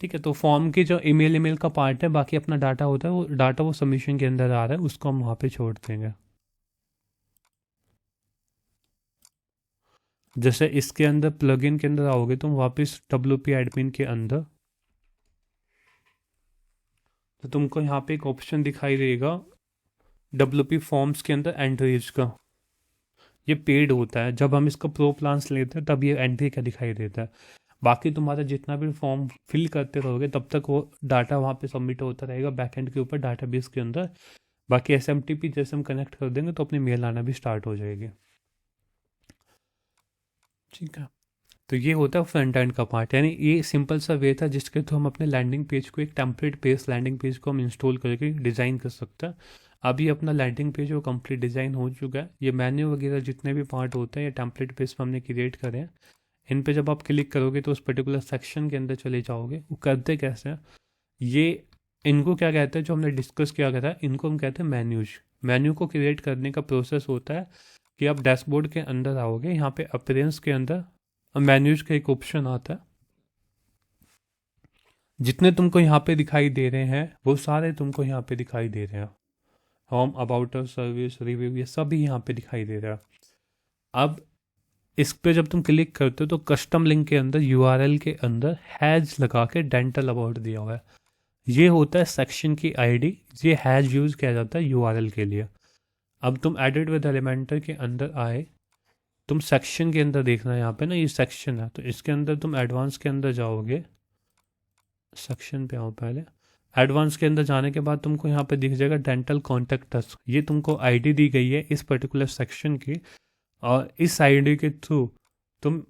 ठीक है, तो फॉर्म की जो ईमेल का पार्ट है, बाकी अपना डाटा होता है, वो डाटा वो सबमिशन के अंदर आ रहा है, उसको हम वहाँ पे छोड़ देंगे। जैसे इसके अंदर प्लगइन के अंदर आओगे तुम वापस WP एडमिन के अंदर, तो तुमको यहाँ पे एक ऑप्शन दिखाई देगा WP फॉर्म्स के अंदर एंट्रीज का। ये पेड होता है, जब हम इसका प्रो प्लान्स लेते हैं तब ये एंट्री का दिखाई देता है। बाकी तुम्हारा जितना भी फॉर्म फिल करते रहोगे तब तक वो डाटा वहाँ पे सबमिट होता रहेगा बैकएंड के ऊपर, डाटाबेस के अंदर। बाकी SMTP जैसे हम कनेक्ट कर देंगे तो अपनी मेल आना भी स्टार्ट हो जाएगी। ठीक है, तो ये होता है फ्रंट एंड का पार्ट। यानी ये सिंपल सा वे था जिसके थ्रू हम अपने लैंडिंग पेज को, एक टेम्पलेट बेस्ड लैंडिंग पेज को हम इंस्टॉल करके डिज़ाइन कर सकते हैं। अभी अपना लैंडिंग पेज वो कंप्लीट डिज़ाइन हो चुका है। ये मेन्यू वगैरह जितने भी पार्ट होते हैं ये टेम्पलेट बेस पर हमने क्रिएट करे हैं। इन पे जब आप क्लिक करोगे तो उस पर्टिकुलर सेक्शन के अंदर चले जाओगे। वो करते कैसे हैं, ये इनको क्या कहते हैं, जो हमने डिस्कस किया गया था, इनको हम कहते हैं मेन्यूज। मेन्यू को क्रिएट करने का प्रोसेस होता है कि आप डैशबोर्ड के अंदर आओगे, यहाँ पे अपीयरेंस के अंदर मेन्यूज का एक ऑप्शन आता है। जितने तुमको यहाँ पे दिखाई दे रहे हैं वो सारे तुमको यहाँ पे दिखाई दे रहे हैं। Home, about us, service, review, ये सभी यहाँ पे दिखाई दे रहा है। अब इस पे जब तुम क्लिक करते हो तो कस्टम लिंक के अंदर यूआरएल के अंदर हैज लगा के डेंटल अबाउट दिया हुआ है। ये होता है सेक्शन की आईडी, ये हैज यूज़ किया जाता है यूआरएल के लिए। अब तुम एडिट विद एलिमेंटर के अंदर आए, तुम सेक्शन के अंदर देखना है यहाँ पे ना, ये सेक्शन है तो इसके अंदर तुम एडवांस के अंदर जाओगे, सेक्शन पे आओ पहले। एडवांस के अंदर जाने के बाद तुमको यहाँ पे दिख जाएगा डेंटल कॉन्टैक्ट अस, ये तुमको आईडी दी गई है इस पर्टिकुलर सेक्शन की, और इस आईडी के थ्रू तुम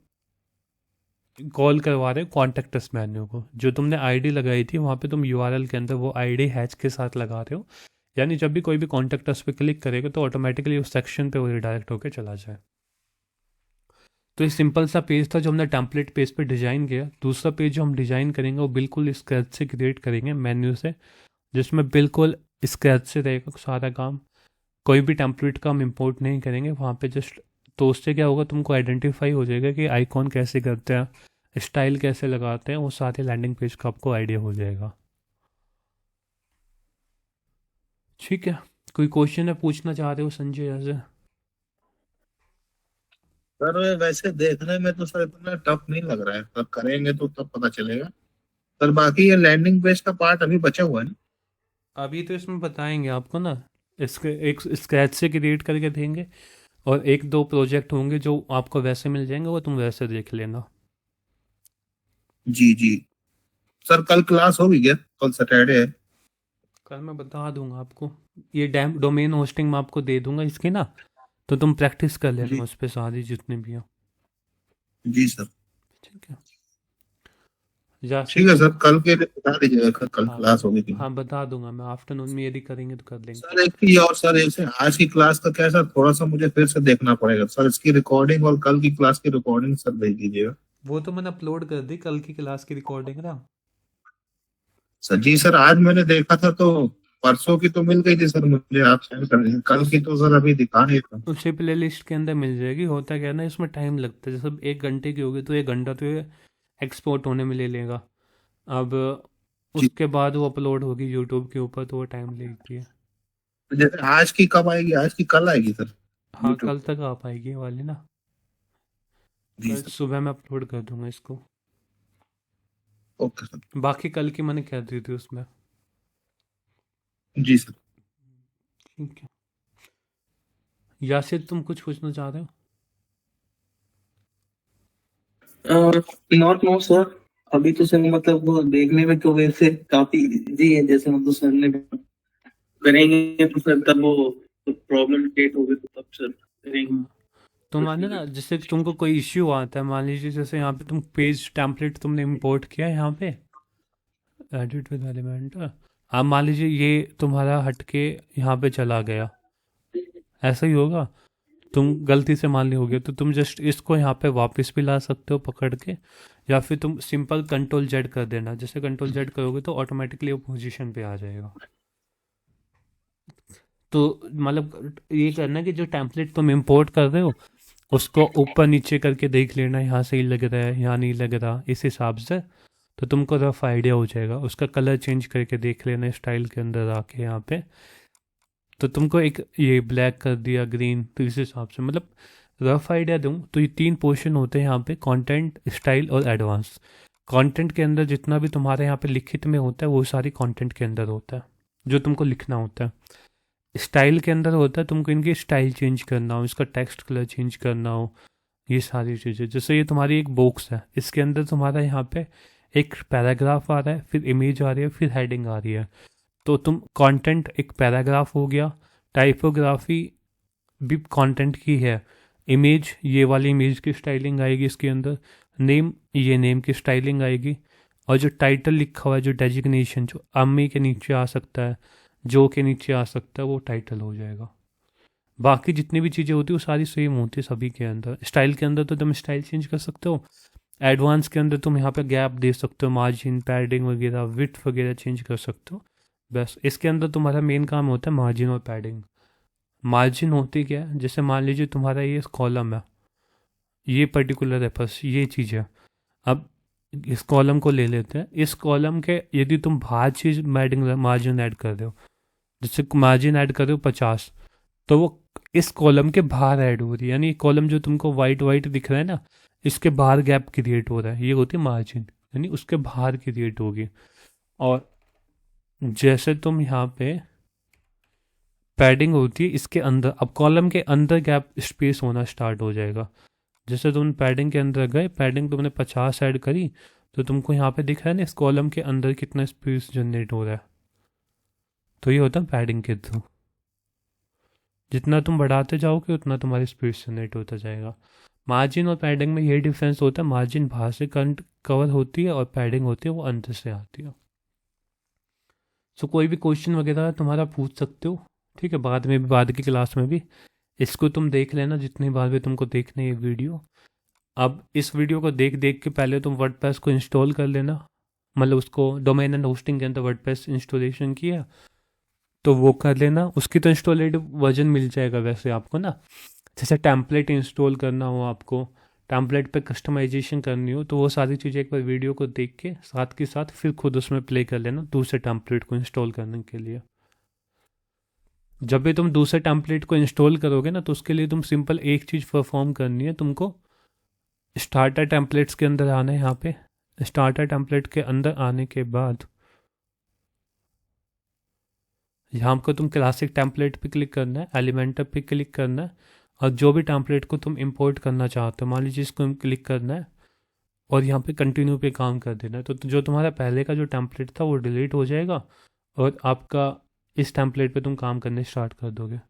कॉल करवा रहे हो कॉन्टैक्ट अस मेन्यू को। जो तुमने आईडी लगाई थी वहाँ पे तुम यूआरएल के अंदर वो आईडी हैच के साथ लगा रहे हो, यानी जब भी कोई भी कॉन्टैक्ट अस पे क्लिक करेगा तो ऑटोमेटिकली उस सेक्शन पे वो रिडायरेक्ट होकर चला जाए। तो ये सिंपल सा पेज था जो हमने टेम्पलेट पेज पे डिज़ाइन किया। दूसरा पेज जो हम डिज़ाइन करेंगे वो बिल्कुल स्क्रैच से क्रिएट करेंगे मेन्यू से, जिसमें बिल्कुल स्क्रैच से रहेगा सारा काम। कोई भी टेम्पलेट का हम इंपोर्ट नहीं करेंगे वहाँ पे जस्ट। तो उससे क्या होगा, तुमको आइडेंटिफाई हो जाएगा कि आइकॉन कैसे करते हैं, स्टाइल कैसे लगाते हैं, वो सारे लैंडिंग पेज का आपको आइडिया हो जाएगा। ठीक है, कोई क्वेश्चन है पूछना चाह रहे हो संजय यहाँ सर वैसे देखने में तो सर इतना टफ नहीं लग रहा है, सर करेंगे तो तब पता चलेगा। सर बाकी ये लैंडिंग पेज का पार्ट अभी बचा हुआ है ना? अभी तो इसमें बताएंगे आपको ना, इसके एक स्क्रैच से क्रिएट करके देंगे और एक दो प्रोजेक्ट होंगे जो आपको वैसे मिल जाएंगे, वो तुम वैसे देख लेना। जी जी। सर कल क्लास होगी क्या? कल सैटरडे है। कल मैं बता दूंगा आपको, ये डोमेन होस्टिंग मैं आपको दे दूंगा इसकी ना, तो तुम प्रैक्टिस कर जी लेना उस पर सारी जितने भी हो। जी सर। ठीक है, या ठीक है सर, कल के लिए बता दीजिएगा, कल हाँ क्लास होगी कि नहीं। हाँ बता दूंगा मैं, आफ्टरनून में यदि करेंगे तो कर लेंगे। सर एक चीज और सर, ऐसे आज की क्लास का क्या सर, थोड़ा सा मुझे फिर से देखना पड़ेगा सर, इसकी रिकॉर्डिंग और कल की क्लास की रिकॉर्डिंग सर भेज दीजिएगा। वो तो मैंने अपलोड कर दी कल की क्लास की रिकॉर्डिंग ना। सर जी सर, आज मैंने देखा था तो परसों की तो मिल गई थी सर मुझे, आप सेंड कर दीजिए। कल की तो सर अभी दिखा नहीं था। उसी प्ले लिस्ट के अंदर मिल जाएगी। होता क्या है ना, इसमें टाइम लगता है, जैसे 1 घंटे की होगी तो 1 घंटा तो ये एक्सपोर्ट होने में ले लेगा। अब जी। उसके बाद वो अपलोड होगी यूट्यूब के ऊपर तो वो टाइम लेती है। तो जैसे आज की कब आएगी, आज की कल आएगी सर हाँ यूट्यूब? कल तक आ पाएगी ये वाली ना, जी कल सर। सुबह मैं अपलोड कर दूंगा इसको। Okay sir. बाकी कल की मैंने कह दी थी उसमें। जी सर। ठीक है, यासिर तुम कुछ पूछना चाह रहे हो? नॉट नो सर, अभी तो सर मतलब वो देखने में तो वैसे काफी इजी है, जैसे मतलब सर ने करेंगे तो सर तब वो प्रॉब्लम क्रिएट होगी तो तब सर करेंगे। तो मान लो ना, जैसे तुमको कोई इश्यू आता है, मान लीजिए जैसे यहाँ पे तुम पेज टेम्पलेट तुमने इंपोर्ट किया है यहाँ पे एडिट विद एलिमेंट, अब मान लीजिए ये तुम्हारा हटके यहाँ पे चला गया, ऐसा ही होगा। तुम गलती से मान ली हो गया तो तुम जस्ट इसको यहाँ पे वापस भी ला सकते हो पकड़ के, या फिर तुम सिंपल कंट्रोल जेड कर देना। जैसे कंट्रोल जेड करोगे तो ऑटोमेटिकली वो पोजीशन पे आ जाएगा। तो मतलब ये करना कि जो टेम्पलेट तुम इंपोर्ट कर रहे हो उसको ऊपर नीचे करके देख लेना, यहाँ सही लग रहा है यहाँ नहीं लग रहा, इस हिसाब से तो तुमको रफ आइडिया हो जाएगा। उसका कलर चेंज करके देख लेना स्टाइल के अंदर आके यहाँ पे, तो तुमको एक ये ब्लैक कर दिया ग्रीन, तो इस हिसाब से मतलब रफ आइडिया दूँ तो ये 3 पोर्शन होते हैं यहाँ पे, कंटेंट, स्टाइल और एडवांस। कंटेंट के अंदर जितना भी तुम्हारे यहाँ पे लिखित में होता है वो सारी कंटेंट के अंदर होता है जो तुमको लिखना होता है। स्टाइल के अंदर होता है तुमको इनकी स्टाइल चेंज करना हो, इसका टेक्स्ट कलर चेंज करना हो, ये सारी चीज़ें। जैसे ये तुम्हारी एक बॉक्स है, इसके अंदर तुम्हारा यहाँ पे एक पैराग्राफ आ रहा है, फिर इमेज आ रही है, फिर हेडिंग आ रही है। तो तुम कंटेंट एक पैराग्राफ हो गया, टाइपोग्राफी भी कंटेंट की है, इमेज ये वाली इमेज की स्टाइलिंग आएगी इसके अंदर, नेम ये नेम की स्टाइलिंग आएगी, और जो टाइटल लिखा हुआ है, जो डेजिग्नेशन जो अम्मी के नीचे आ सकता है, जो के नीचे आ सकता है, वो टाइटल हो जाएगा। बाकी जितनी भी चीज़ें होती है वो सारी सेम होती है सभी के अंदर। स्टाइल के अंदर तो तुम स्टाइल चेंज कर सकते हो, एडवांस के अंदर तुम यहाँ पे गैप दे सकते हो, मार्जिन, पैडिंग वगैरह, विड्थ वगैरह चेंज कर सकते हो। बस इसके अंदर तुम्हारा मेन काम होता है मार्जिन और पैडिंग। मार्जिन होती क्या है, जैसे मान लीजिए तुम्हारा ये कॉलम है, ये पर्टिकुलर है, बस ये चीज़ है। अब इस कॉलम को ले लेते हैं, इस कॉलम के यदि तुम बाहर चीज़ मार्जिन ऐड कर रहे हो, जैसे मार्जिन ऐड कर रहे हो 50, तो वो इस कॉलम के बाहर ऐड हो रही है, यानी कॉलम जो तुमको वाइट वाइट दिख रहा है ना, इसके बाहर गैप क्रिएट हो रहा है, ये होती है मार्जिन, यानी उसके बाहर क्रिएट होगी। और जैसे तुम यहाँ पे पैडिंग होती है इसके अंदर, अब कॉलम के अंदर गैप स्पेस होना स्टार्ट हो जाएगा। जैसे तुम पैडिंग के अंदर गए, पैडिंग तुमने 50 ऐड करी, तो तुमको यहाँ पे दिख रहा है ना इस कॉलम के अंदर कितना स्पेस जनरेट हो रहा है। तो ये होता है पैडिंग के थ्रू। जितना तुम बढ़ाते जाओगे उतना तुम्हारी स्पेस जनरेट होता जाएगा। मार्जिन और पैडिंग में ये डिफरेंस होता है, मार्जिन बाहर से कवर होती है और पैडिंग होती है वो अंदर से आती है। सो कोई भी क्वेश्चन वगैरह तुम्हारा पूछ सकते हो, ठीक है, बाद में भी, बाद की क्लास में भी। इसको तुम देख लेना जितनी बार भी तुमको देखना है ये वीडियो। अब इस वीडियो को देख देख के पहले तुम वर्डप्रेस को इंस्टॉल कर लेना, मतलब उसको डोमेन एंड होस्टिंग के अंदर वर्डप्रेस इंस्टॉलेशन किया तो वो कर लेना। उसकी तो इंस्टॉलेड वर्जन मिल जाएगा वैसे आपको ना। जैसे टेम्पलेट इंस्टॉल करना हो, आपको टेम्पलेट पे कस्टमाइजेशन करनी हो, तो वो सारी चीज़ें एक बार वीडियो को देख के साथ के साथ फिर खुद उसमें प्ले कर लेना दूसरे टेम्पलेट को इंस्टॉल करने के लिए। जब भी तुम दूसरे टेम्पलेट को इंस्टॉल करोगे ना, तो उसके लिए तुम सिंपल एक चीज़ परफॉर्म करनी है तुमको। स्टार्टर टेम्पलेट्स के अंदर आना है, यहाँ पे स्टार्टर टेम्पलेट के अंदर आने के बाद यहाँ को तुम क्लासिक टेम्पलेट पे क्लिक करना है, एलिमेंटर पे क्लिक करना है, और जो भी टेम्पलेट को तुम इंपोर्ट करना चाहते हो, मान लीजिए इसको क्लिक करना है और यहाँ पे कंटिन्यू पे काम कर देना है। तो जो तुम्हारा पहले का जो टेम्पलेट था वो डिलीट हो जाएगा और आपका इस टेम्पलेट पे तुम काम करने स्टार्ट कर दोगे।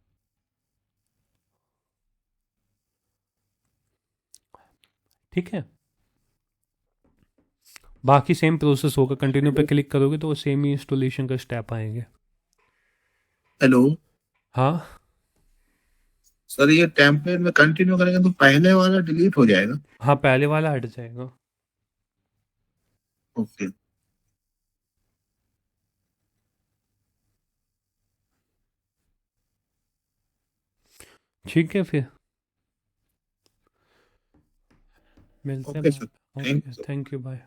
ठीक है, बाकी सेम प्रोसेस होगा, कंटिन्यू पे क्लिक करोगे तो वो सेम ही इंस्टॉलेशन का स्टेप आएंगे। हेलो हाँ सर, ये टेम्पलेट में कंटिन्यू करेंगे तो पहले वाला डिलीट हो जाएगा? हाँ, पहले वाला हट जाएगा। ओके। ठीक है, फिर मिलते हैं ओके बाद। Sir, okay, thank you. Thank you, bye.